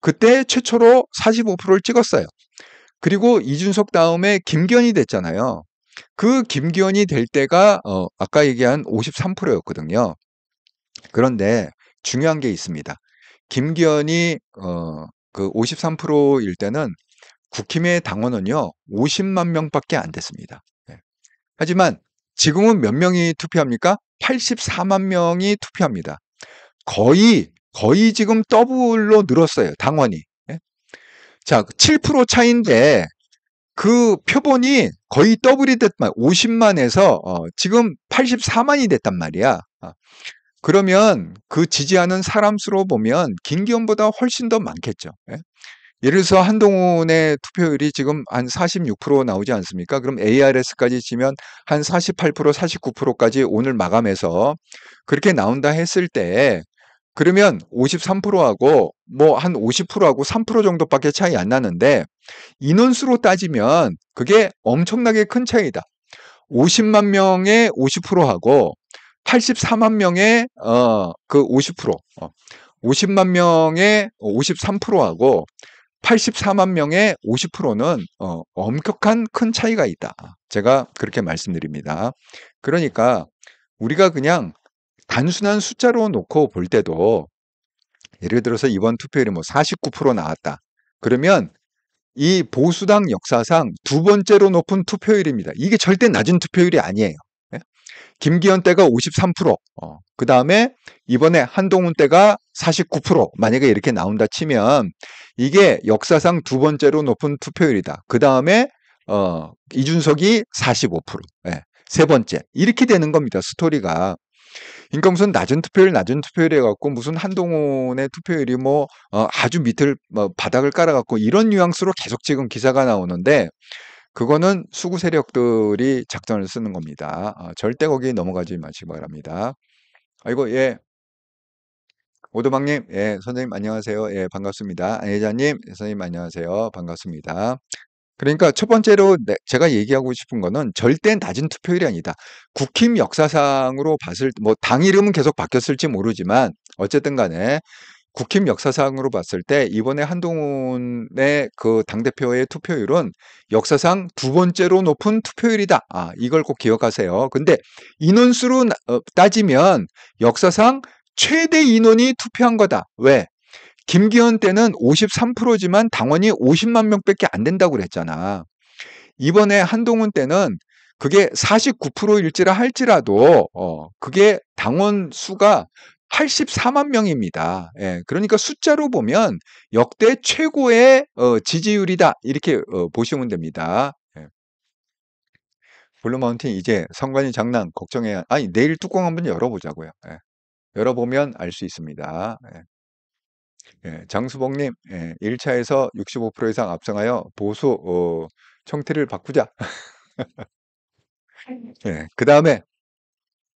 그때 최초로 45%를 찍었어요. 그리고 이준석 다음에 김기현이 됐잖아요. 그 김기현이 될 때가 아까 얘기한 53%였거든요. 그런데 중요한 게 있습니다. 김기현이 그 53%일 때는 국힘의 당원은요 50만 명밖에 안 됐습니다. 하지만 지금은 몇 명이 투표합니까? 84만 명이 투표합니다. 거의 지금 더블로 늘었어요, 당원이. 자, 7% 차이인데 그 표본이 거의 더블이 됐단 말이야. 50만에서 지금 84만이 됐단 말이야. 그러면 그 지지하는 사람 수로 보면 김기현보다 훨씬 더 많겠죠. 예를 들어서 한동훈의 투표율이 지금 한 46% 나오지 않습니까? 그럼 ARS까지 치면 한 48%, 49%까지 오늘 마감해서 그렇게 나온다 했을 때 그러면 53%하고 뭐 한 50%하고 3% 정도밖에 차이 안 나는데 인원수로 따지면 그게 엄청나게 큰 차이다. 50만 명의 50%하고 84만 명의 그 50%, 50만 명의 53%하고 84만 명의 50%는 엄격한 큰 차이가 있다. 제가 그렇게 말씀드립니다. 그러니까 우리가 그냥 단순한 숫자로 놓고 볼 때도 예를 들어서 이번 투표율이 뭐 49% 나왔다. 그러면 이 보수당 역사상 두 번째로 높은 투표율입니다. 이게 절대 낮은 투표율이 아니에요. 예? 김기현 때가 53%, 그 다음에 이번에 한동훈 때가 49%, 만약에 이렇게 나온다 치면 이게 역사상 두 번째로 높은 투표율이다. 그 다음에 이준석이 45%, 예, 세 번째. 이렇게 되는 겁니다. 스토리가. 그러니까 무슨 낮은 투표율 해갖고 무슨 한동훈의 투표율이 뭐 아주 밑을 바닥을 깔아갖고 이런 뉘앙스로 계속 지금 기사가 나오는데 그거는 수구 세력들이 작전을 쓰는 겁니다. 절대 거기 넘어가지 마시기 바랍니다. 아이고, 예. 오도방님, 예, 선생님 안녕하세요. 예, 반갑습니다. 안혜자님, 선생님 안녕하세요. 반갑습니다. 그러니까 첫 번째로 제가 얘기하고 싶은 거는 절대 낮은 투표율이 아니다. 국힘 역사상으로 봤을 때, 뭐 당 이름은 계속 바뀌었을지 모르지만 어쨌든 간에 국힘 역사상으로 봤을 때 이번에 한동훈의 그 당대표의 투표율은 역사상 두 번째로 높은 투표율이다. 이걸 꼭 기억하세요. 근데 인원수로 따지면 역사상 최대 인원이 투표한 거다. 왜? 김기현 때는 53%지만 당원이 50만 명밖에 안 된다고 그랬잖아. 이번에 한동훈 때는 그게 49%일지라 할지라도 그게 당원 수가 84만 명입니다. 예, 그러니까 숫자로 보면 역대 최고의 지지율이다. 이렇게 보시면 됩니다. 예. 블루마운틴 이제 선관위 장난 걱정해야. 아니 내일 뚜껑 한번 열어보자고요. 예. 열어보면 알 수 있습니다. 예. 예, 장수복님, 예, 1차에서 65% 이상 앞서가여 보수 총태를 바꾸자. 예, 그 다음에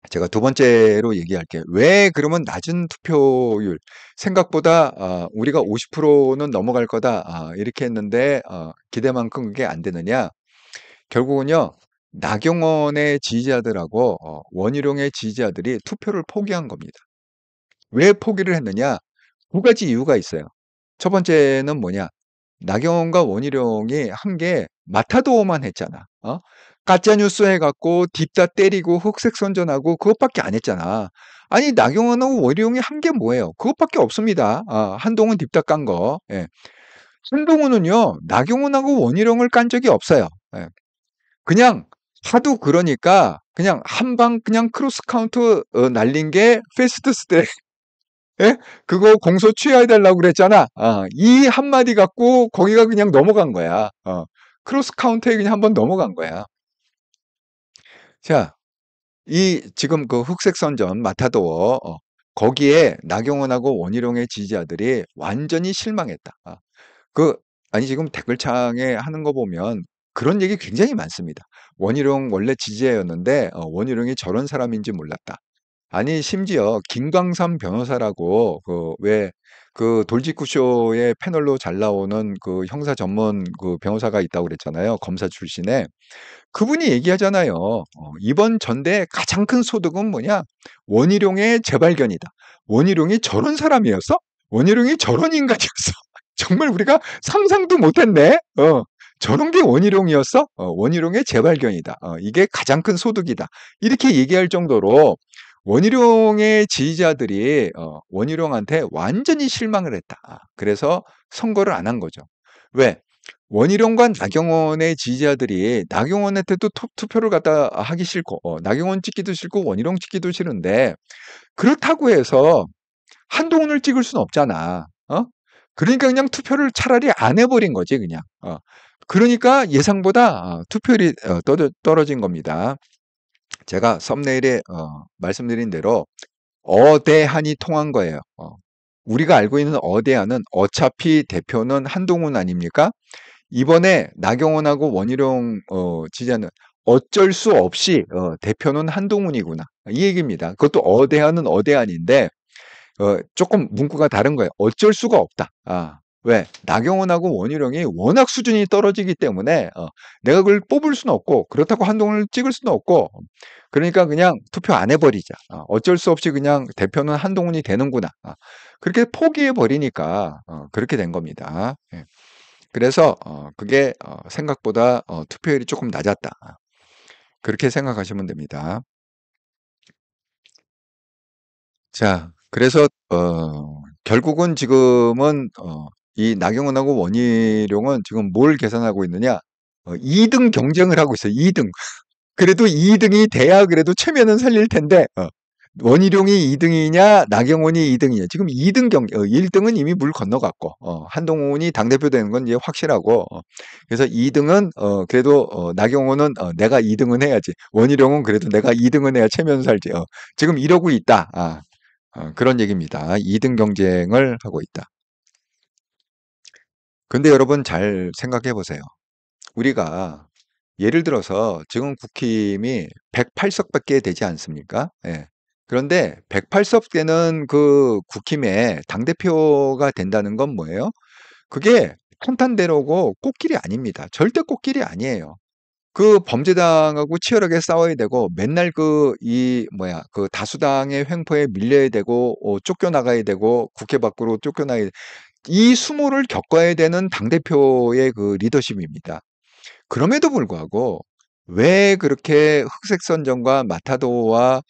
제가 두 번째로 얘기할게요. 왜 그러면 낮은 투표율 생각보다 우리가 50%는 넘어갈 거다 이렇게 했는데 기대만큼 그게 안 되느냐? 결국은요. 나경원의 지지자들하고 원희룡의 지지자들이 투표를 포기한 겁니다. 왜 포기를 했느냐? 두 가지 이유가 있어요. 첫 번째는 뭐냐? 나경원과 원희룡이 한 게 마타도어만 했잖아. 가짜뉴스 해갖고 딥다 때리고 흑색 선전하고 그것밖에 안 했잖아. 아니 나경원하고 원희룡이 한 게 뭐예요? 그것밖에 없습니다. 한동훈 딥다 깐 거. 예. 한동훈은요. 나경원하고 원희룡을 깐 적이 없어요. 예. 그냥 하도 그러니까 그냥 한 방 그냥 크로스 카운트 날린 게 패스트 스텝. 예? 그거 공소 취하해달라고 그랬잖아. 이 한마디 갖고 거기가 그냥 넘어간 거야. 크로스 카운트에 그냥 한번 넘어간 거야. 자, 이 지금 그 흑색 선전 마타도어 거기에 나경원하고 원희룡의 지지자들이 완전히 실망했다. 아니 지금 댓글창에 하는 거 보면 그런 얘기 굉장히 많습니다. 원희룡 원래 지지자였는데 원희룡이 저런 사람인지 몰랐다. 아니 심지어 김광삼 변호사라고 그 돌직구쇼의 패널로 잘 나오는 그 형사 전문 그 변호사가 있다고 그랬잖아요. 검사 출신에. 그분이 얘기하잖아요. 이번 전대의 가장 큰 소득은 뭐냐? 원희룡의 재발견이다. 원희룡이 저런 사람이었어? 원희룡이 저런 인간이었어? 정말 우리가 상상도 못했네. 저런 게 원희룡이었어? 원희룡의 재발견이다. 이게 가장 큰 소득이다. 이렇게 얘기할 정도로 원희룡의 지지자들이 원희룡한테 완전히 실망을 했다. 그래서 선거를 안 한 거죠. 왜? 원희룡과 나경원의 지지자들이 나경원한테도 투표를 갖다 하기 싫고 나경원 찍기도 싫고 원희룡 찍기도 싫은데 그렇다고 해서 한동훈을 찍을 수는 없잖아. 그러니까 그냥 투표를 차라리 안 해버린 거지 그냥. 그러니까 예상보다 투표율이 떨어진 겁니다. 제가 썸네일에 말씀드린 대로 어대한이 통한 거예요. 우리가 알고 있는 어대한은 어차피 대표는 한동훈 아닙니까? 이번에 나경원하고 원희룡 지지자는 어쩔 수 없이 대표는 한동훈이구나. 이 얘기입니다. 그것도 어대한은 어대한인데 조금 문구가 다른 거예요. 어쩔 수가 없다. 왜? 나경원하고 원희룡이 워낙 수준이 떨어지기 때문에 내가 그걸 뽑을 수는 없고 그렇다고 한동훈을 찍을 수는 없고 그러니까 그냥 투표 안 해버리자. 어쩔 수 없이 그냥 대표는 한동훈이 되는구나. 그렇게 포기해버리니까 그렇게 된 겁니다. 예. 그래서 그게 생각보다 투표율이 조금 낮았다. 그렇게 생각하시면 됩니다. 자, 그래서 결국은 지금은 이 나경원하고 원희룡은 지금 뭘 계산하고 있느냐? 2등 경쟁을 하고 있어요. 2등. 그래도 2등이 돼야 그래도 체면은 살릴 텐데 원희룡이 2등이냐 나경원이 2등이냐. 지금 1등은 이미 물 건너갔고 한동훈이 당대표 되는 건 이제 확실하고 그래서 2등은 그래도 나경원은 내가 2등은 해야지. 원희룡은 그래도 내가 2등은 해야 체면 살지. 지금 이러고 있다. 그런 얘기입니다. 2등 경쟁을 하고 있다. 근데 여러분 잘 생각해 보세요. 우리가 예를 들어서 지금 국힘이 108석밖에 되지 않습니까? 예. 그런데 108석 되는 그 국힘의 당대표가 된다는 건 뭐예요? 그게 탄탄대로고 꽃길이 아닙니다. 절대 꽃길이 아니에요. 그 범죄당하고 치열하게 싸워야 되고 맨날 그 다수당의 횡포에 밀려야 되고 쫓겨나가야 되고 국회 밖으로 쫓겨나야 돼. 이 수모를 겪어야 되는 당대표의 그 리더십입니다. 그럼에도 불구하고 왜 그렇게 흑색선전과 마타도와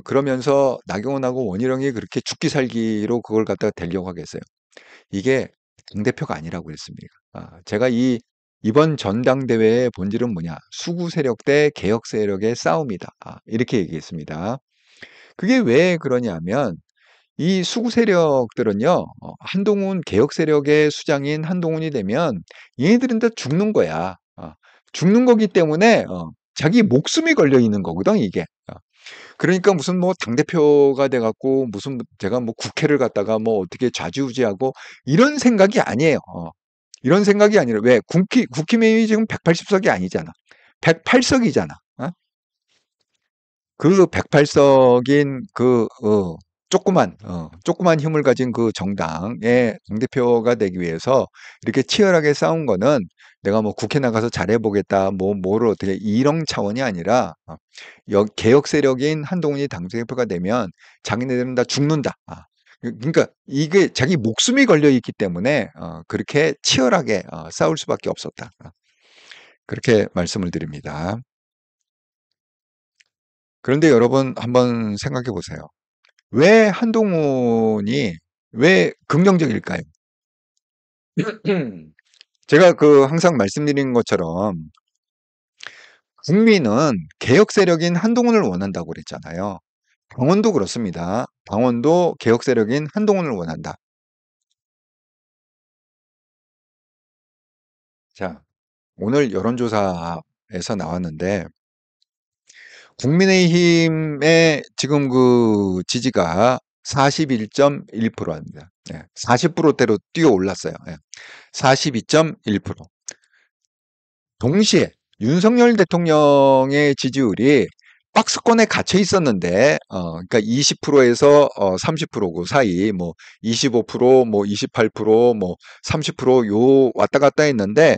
그러면서 나경원하고 원희룡이 그렇게 죽기 살기로 그걸 갖다가 되려고 하겠어요. 이게 당대표가 아니라고 했습니다. 제가 이번 전당대회의 본질은 뭐냐? 수구 세력 대 개혁 세력의 싸움이다. 이렇게 얘기했습니다. 그게 왜 그러냐면 이 수구 세력들은요, 한동훈 개혁 세력의 수장인 한동훈이 되면 얘네들은 다 죽는 거야. 죽는 거기 때문에 자기 목숨이 걸려 있는 거거든, 이게. 그러니까 무슨 뭐 당대표가 돼갖고 무슨 제가 뭐 국회를 갖다가 뭐 어떻게 좌지우지하고 이런 생각이 아니에요. 이런 생각이 아니라 왜 국힘이 지금 180석이 아니잖아. 108석이잖아. 그 108석인 그 조그만 힘을 가진 그 정당의 당대표가 되기 위해서 이렇게 치열하게 싸운 거는 내가 뭐 국회 나가서 잘해보겠다, 뭐를 어떻게 이런 차원이 아니라 개혁 세력인 한동훈이 당대표가 되면 자기네들은 다 죽는다. 그러니까 이게 자기 목숨이 걸려 있기 때문에 그렇게 치열하게 싸울 수밖에 없었다. 그렇게 말씀을 드립니다. 그런데 여러분 한번 생각해 보세요. 왜 한동훈이 왜 긍정적일까요? 제가 항상 말씀드린 것처럼 국민은 개혁 세력인 한동훈을 원한다고 그랬잖아요. 당원도 그렇습니다. 당원도 개혁 세력인 한동훈을 원한다. 자, 오늘 여론조사에서 나왔는데 국민의힘의 지금 그 지지가 41.1%입니다. 40%대로 뛰어 올랐어요. 42.1%. 동시에 윤석열 대통령의 지지율이 박스권에 갇혀 있었는데, 그러니까 20%에서 30% 그 사이, 뭐 25%, 뭐 28%, 뭐 30% 요 왔다 갔다 했는데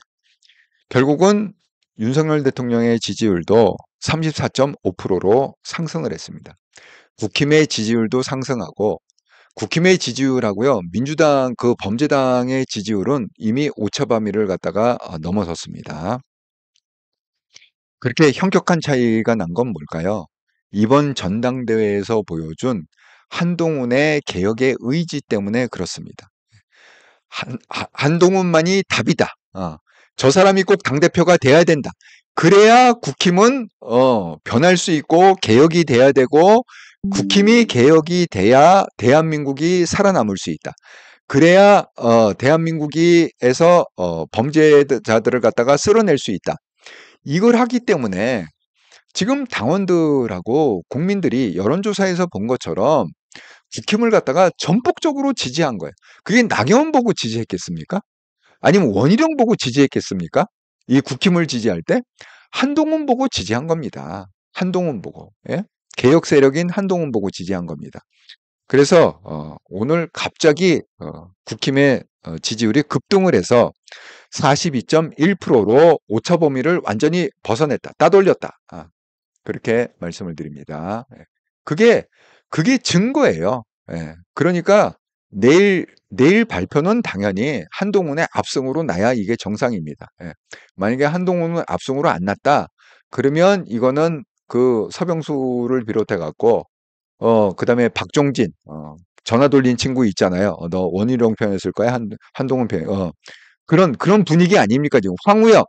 결국은 윤석열 대통령의 지지율도 34.5%로 상승을 했습니다. 국힘의 지지율도 상승하고 국힘의 지지율하고요, 민주당 그 범죄당의 지지율은 이미 오차 범위를 갖다가 넘어섰습니다. 그렇게 현격한 차이가 난 건 뭘까요? 이번 전당대회에서 보여준 한동훈의 개혁의 의지 때문에 그렇습니다. 한동훈만이 답이다. 저 사람이 꼭 당대표가 돼야 된다. 그래야 국힘은 변할 수 있고 개혁이 돼야 되고 국힘이 개혁이 돼야 대한민국이 살아남을 수 있다. 그래야 대한민국에서 범죄자들을 갖다가 쓸어낼 수 있다. 이걸 하기 때문에 지금 당원들하고 국민들이 여론조사에서 본 것처럼 국힘을 갖다가 전폭적으로 지지한 거예요. 그게 나경원 보고 지지했겠습니까? 아니면 원희룡 보고 지지했겠습니까? 이 국힘을 지지할 때 한동훈 보고 지지한 겁니다. 한동훈 보고. 예? 개혁 세력인 한동훈 보고 지지한 겁니다. 그래서 오늘 갑자기 국힘의 지지율이 급등을 해서 42.1%로 오차 범위를 완전히 벗어냈다. 따돌렸다. 그렇게 말씀을 드립니다. 그게 증거예요. 그러니까 내일 발표는 당연히 한동훈의 압승으로 나야 이게 정상입니다. 만약에 한동훈은 압승으로 안 났다, 그러면 이거는 그 서병수를 비롯해 갖고 그다음에 박종진, 전화 돌린 친구 있잖아요. 너 원희룡 편이었을 거야? 한동훈 편, 그런 분위기 아닙니까, 지금. 황우여,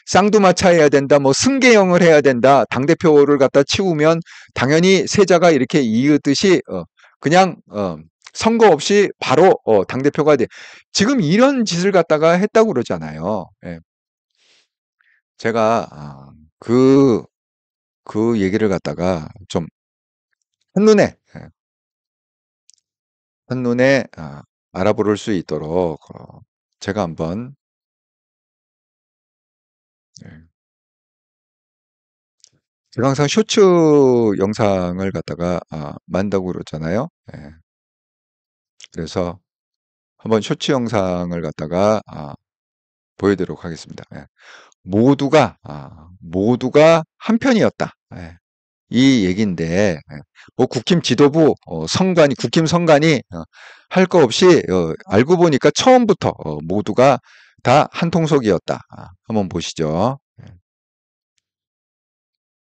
쌍두마차해야 된다, 뭐, 승계형을 해야 된다, 당대표를 갖다 치우면 당연히 세자가 이렇게 이으듯이, 그냥, 선거 없이 바로, 당대표가 돼. 지금 이런 짓을 갖다가 했다고 그러잖아요. 예. 제가, 그 얘기를 갖다가 좀, 한눈에, 예. 한눈에, 알아볼 수 있도록, 제가 한번, 예. 제가 항상 쇼츠 영상을 갖다가 만든다고 그러잖아요. 예. 그래서 한번 쇼츠 영상을 갖다가 보여드리도록 하겠습니다. 예. 모두가 한편이었다. 예. 이 얘기인데, 예. 뭐 국힘 지도부 국힘 선관위 할 거 없이 알고 보니까 처음부터 모두가 다 한통속이었다. 한번 보시죠.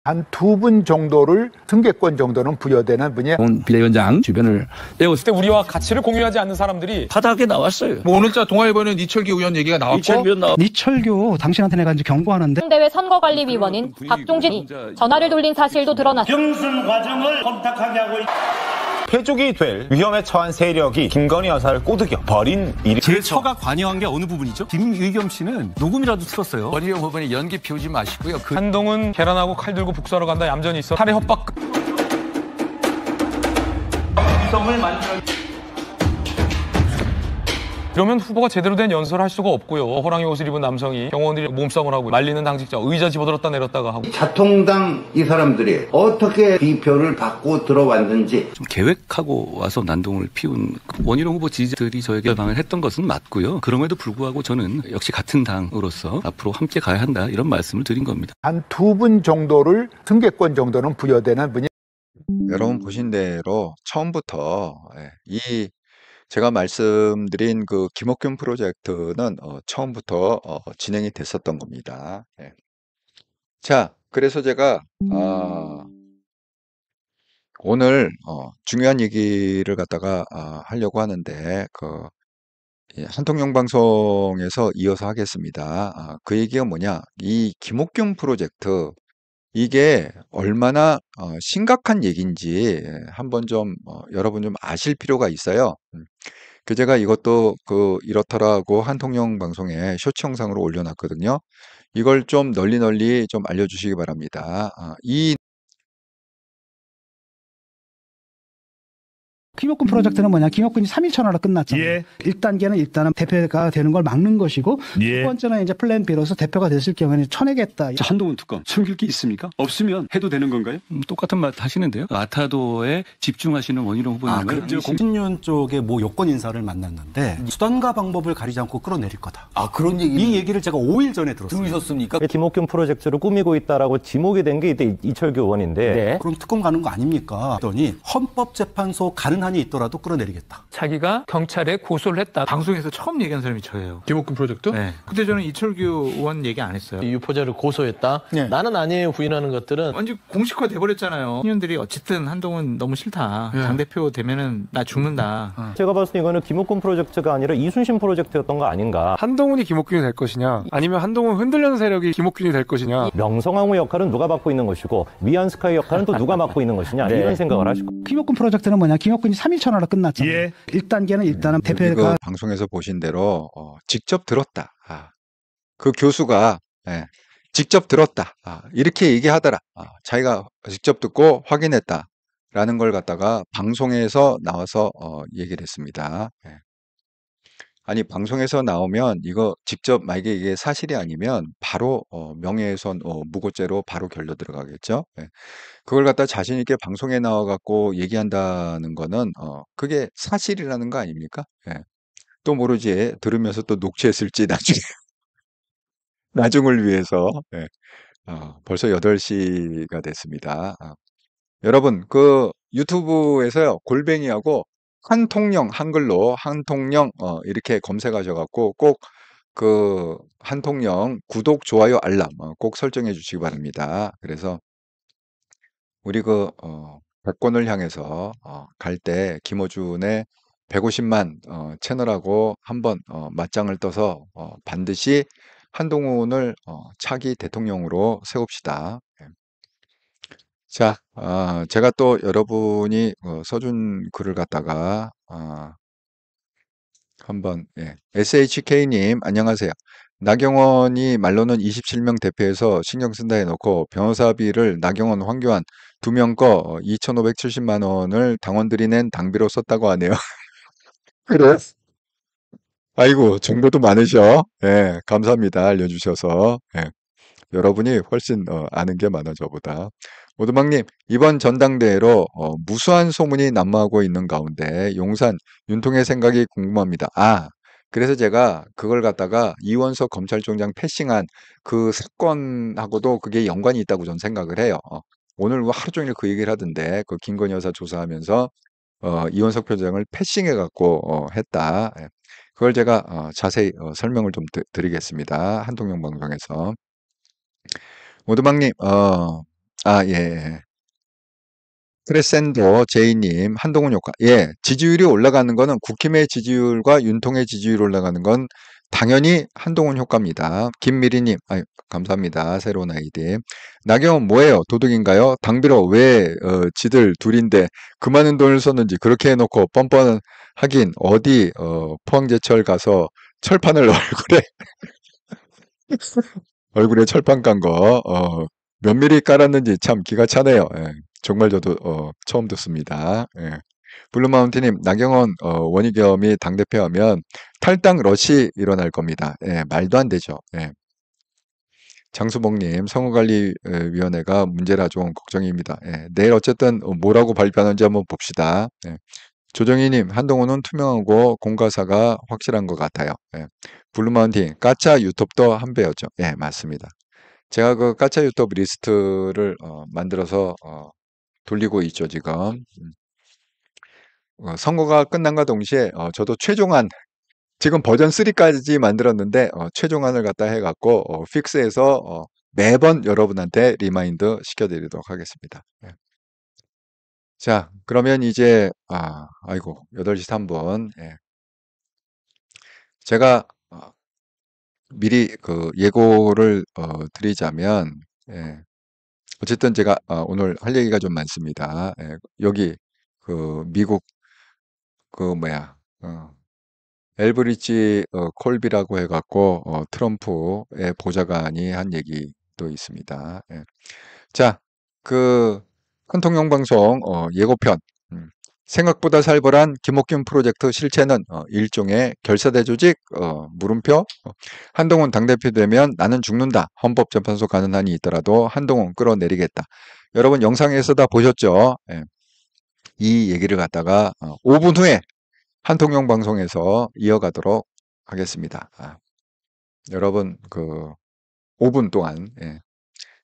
한 두 분 정도를 승계권 정도는 부여되는 분이 비대위원장 주변을 떼었을 때 우리와 가치를 공유하지 않는 사람들이 바닥에 나왔어요. 뭐 오늘자 동아일보는 이철규 의원 얘기가 나왔고 이철규 당신한테 내가 이제 경고하는데 대회 선거관리위원인 박종진이 전화를 돌린 사실도 드러났습니다. 경선 과정을 혼탁하게 하고 패족이 될 위험에 처한 세력이 김건희 여사를 꼬드겨 버린 일이 제 처가 관여한 게 어느 부분이죠? 김의겸 씨는 녹음이라도 틀었어요. 원희룡 후보는 연기 피우지 마시고요. 한동훈 계란하고 칼 들고 북서로 간다 얌전히 있어. 살해 협박. 구성을 만들어. 이러면 후보가 제대로 된 연설을 할 수가 없고요. 호랑이 옷을 입은 남성이 경호원들이 몸싸움을 하고 말리는 당직자 의자 집어들었다 내렸다가 하고. 자통당 이 사람들이 어떻게 비표를 받고 들어왔는지 좀 계획하고 와서 난동을 피운 원희룡 후보 지지자들이 저에게 방을 했던 것은 맞고요. 그럼에도 불구하고 저는 역시 같은 당으로서 앞으로 함께 가야 한다 이런 말씀을 드린 겁니다. 한 두 분 정도를 승계권 정도는 부여되는 분이 여러분 보신 대로 처음부터 제가 말씀드린 그 김옥균 프로젝트는 처음부터 진행이 됐었던 겁니다. 예. 자, 그래서 제가 오늘 중요한 얘기를 갖다가 하려고 하는데 한통령 방송에서 이어서 하겠습니다. 그 얘기가 뭐냐? 이 김옥균 프로젝트 이게 얼마나 심각한 얘기인지 한번 좀 여러분 좀 아실 필요가 있어요. 제가 이것도 이렇더라고 한통령 방송에 쇼츠 영상으로 올려놨거든요. 이걸 좀 널리 좀 알려주시기 바랍니다. 김옥균 프로젝트는 뭐냐? 김옥균이 3일 천하로 끝났잖아요. 1단계는 일단은 대표가 되는 걸 막는 것이고 두 번째는 이제 플랜 B로서 대표가 됐을 경우에는 쳐내겠다. 한동훈 특검 숨길 게 있습니까? 없으면 해도 되는 건가요? 똑같은 말 하시는데요. 아타도에 집중하시는 원희룡 후보님은 공신윤 쪽에 뭐 요건 인사를 만났는데 수단과 방법을 가리지 않고 끌어내릴 거다. 그런 얘기. 이 얘기를 제가 5일 전에 들었어요. 들으셨습니까? 김옥균 프로젝트를 꾸미고 있다라고 지목이 된 게 이때 이철규 의원인데 그럼 특검 가는 거 아닙니까? 그랬더니 헌법재판소 가는 한이 있더라도 끌어내리겠다. 자기가 경찰에 고소를 했다. 방송에서 처음 얘기한 사람이 저예요. 김옥균 프로젝트? 네. 근데 저는 이철규 의원 얘기 안 했어요. 유포자를 고소했다. 나는 아니에요 부인하는 것들은 완전 공식화 돼버렸잖아요. 청년들이 어쨌든 한동훈 너무 싫다. 당대표 되면은 나 죽는다. 제가 봤을 때 이거는 김옥균 프로젝트가 아니라 이순신 프로젝트였던 거 아닌가. 한동훈이 김옥균이 될 것이냐 아니면 한동훈 흔들려는 세력이 김옥균이 될 것이냐. 명성황후 역할은 누가 맡고 있는 것이고 위안스카이 역할은 또 누가 맡고 있는 것이냐. 이런 생각을 하시고. 김옥균 프로젝트는 뭐냐? 김옥균이 3일 천하로 끝났잖아요. 1단계는 일단은 대표가 방송에서 보신 대로 직접 들었다. 그 교수가 직접 들었다. 이렇게 얘기하더라. 자기가 직접 듣고 확인했다라는 걸 갖다가 방송에서 나와서 얘기를 했습니다. 아니 방송에서 나오면 이거 직접 만약에 이게 사실이 아니면 바로 명예훼손 무고죄로 바로 결로 들어가겠죠. 그걸 갖다 자신 있게 방송에 나와 갖고 얘기한다는 거는 그게 사실이라는 거 아닙니까? 또 모르지 들으면서 또 녹취했을지 나중을 위해서 벌써 8시가 됐습니다. 여러분 유튜브에서요 골뱅이하고 한통령 한글로 한통령 이렇게 검색하셔갖고 꼭 한통령 구독 좋아요 알람 꼭 설정해 주시기 바랍니다. 그래서 우리 100권을 향해서 갈 때 김어준의 150만 채널하고 한번 맞짱을 떠서 반드시 한동훈을 차기 대통령으로 세웁시다. 예. 자, 제가 또 여러분이 써준 글을 갖다가 한번 SHK님 안녕하세요. 나경원이 말로는 27명 대표해서 신경 쓴다 해놓고 변호사비를 나경원, 황교안 2명 거 2,570만 원을 당원들이 낸 당비로 썼다고 하네요. 그래? 아이고 정보도 많으셔. 예, 감사합니다. 알려주셔서. 예, 여러분이 훨씬 아는 게 많아 저보다. 오두막님 이번 전당대회로 무수한 소문이 난무하고 있는 가운데 용산 윤통의 생각이 궁금합니다. 그래서 제가 그걸 갖다가 이원석 검찰총장 패싱한 그 사건하고도 그게 연관이 있다고 저는 생각을 해요. 오늘 하루 종일 그 얘기를 하던데 그 김건희 여사 조사하면서 이원석 표정을 패싱해갖고 했다. 예. 그걸 제가 자세히 설명을 좀 드리겠습니다. 한동영 방송에서. 오두막님, 예. 크레센도 제이님, 한동훈 효과. 예, 지지율이 올라가는 거는 국힘의 지지율과 윤통의 지지율이 올라가는 건 당연히 한동훈 효과입니다. 김미리님, 감사합니다. 새로운 아이디. 나경원 뭐예요? 도둑인가요? 당비로 왜 지들 둘인데 그 많은 돈을 썼는지 그렇게 해놓고 뻔뻔하긴 어디 포항제철 가서 철판을 얼굴에 철판 깐 거 몇 미리 깔았는지 참 기가 차네요. 예. 정말 저도 처음 듣습니다. 예. 블루마운틴님 나경원 원희겸이 당대표하면 탈당 러시 일어날 겁니다. 예, 말도 안 되죠. 예. 장수봉님 선거관리위원회가 문제라 좀 걱정입니다. 예, 내일 어쨌든 뭐라고 발표하는지 한번 봅시다. 예. 조정희님 한동훈은 투명하고 공과사가 확실한 것 같아요. 예. 블루마운틴 까짜 유튜브도 한 배였죠. 예, 맞습니다. 제가 그 까짜 유튜브 리스트를 만들어서 돌리고 있죠 지금. 선거가 끝난과 동시에 저도 최종안 지금 버전 3까지 만들었는데 최종안을 갖다 해갖고 픽스해서 매번 여러분한테 리마인드 시켜드리도록 하겠습니다. 예. 자 그러면 이제 아이고 8시 3분 예. 제가 미리 그 예고를 드리자면 예. 어쨌든 제가 오늘 할 얘기가 좀 많습니다. 예. 여기 그 미국 그 엘브리지 콜비라고 해갖고 트럼프의 보좌관이 한 얘기도 있습니다. 예. 자, 그 한통영 방송 예고편 생각보다 살벌한 김옥균 프로젝트 실체는 일종의 결사대 조직 물음표 한동훈 당대표 되면 나는 죽는다. 헌법재판소 가는 한이 있더라도 한동훈 끌어내리겠다. 여러분 영상에서 다 보셨죠? 예. 이 얘기를 갖다가 5분 후에 한통영 방송에서 이어가도록 하겠습니다. 여러분 그 5분 동안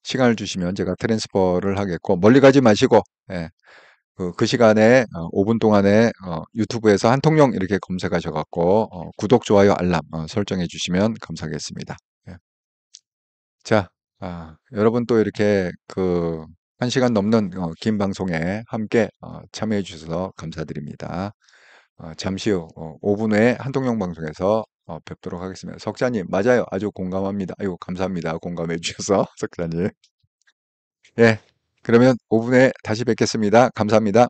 시간을 주시면 제가 트랜스퍼를 하겠고 멀리 가지 마시고 그 시간에 5분 동안에 유튜브에서 한통영 이렇게 검색하셔갖고 구독, 좋아요, 알람 설정해 주시면 감사하겠습니다. 자, 여러분 또 이렇게 그 1시간 넘는 긴 방송에 함께 참여해 주셔서 감사드립니다. 잠시 후 5분 후에 한통영 방송에서 뵙도록 하겠습니다. 석자님 맞아요. 아주 공감합니다. 아이고 감사합니다. 공감해 주셔서 석자님. 예, 그러면 5분 후에 다시 뵙겠습니다. 감사합니다.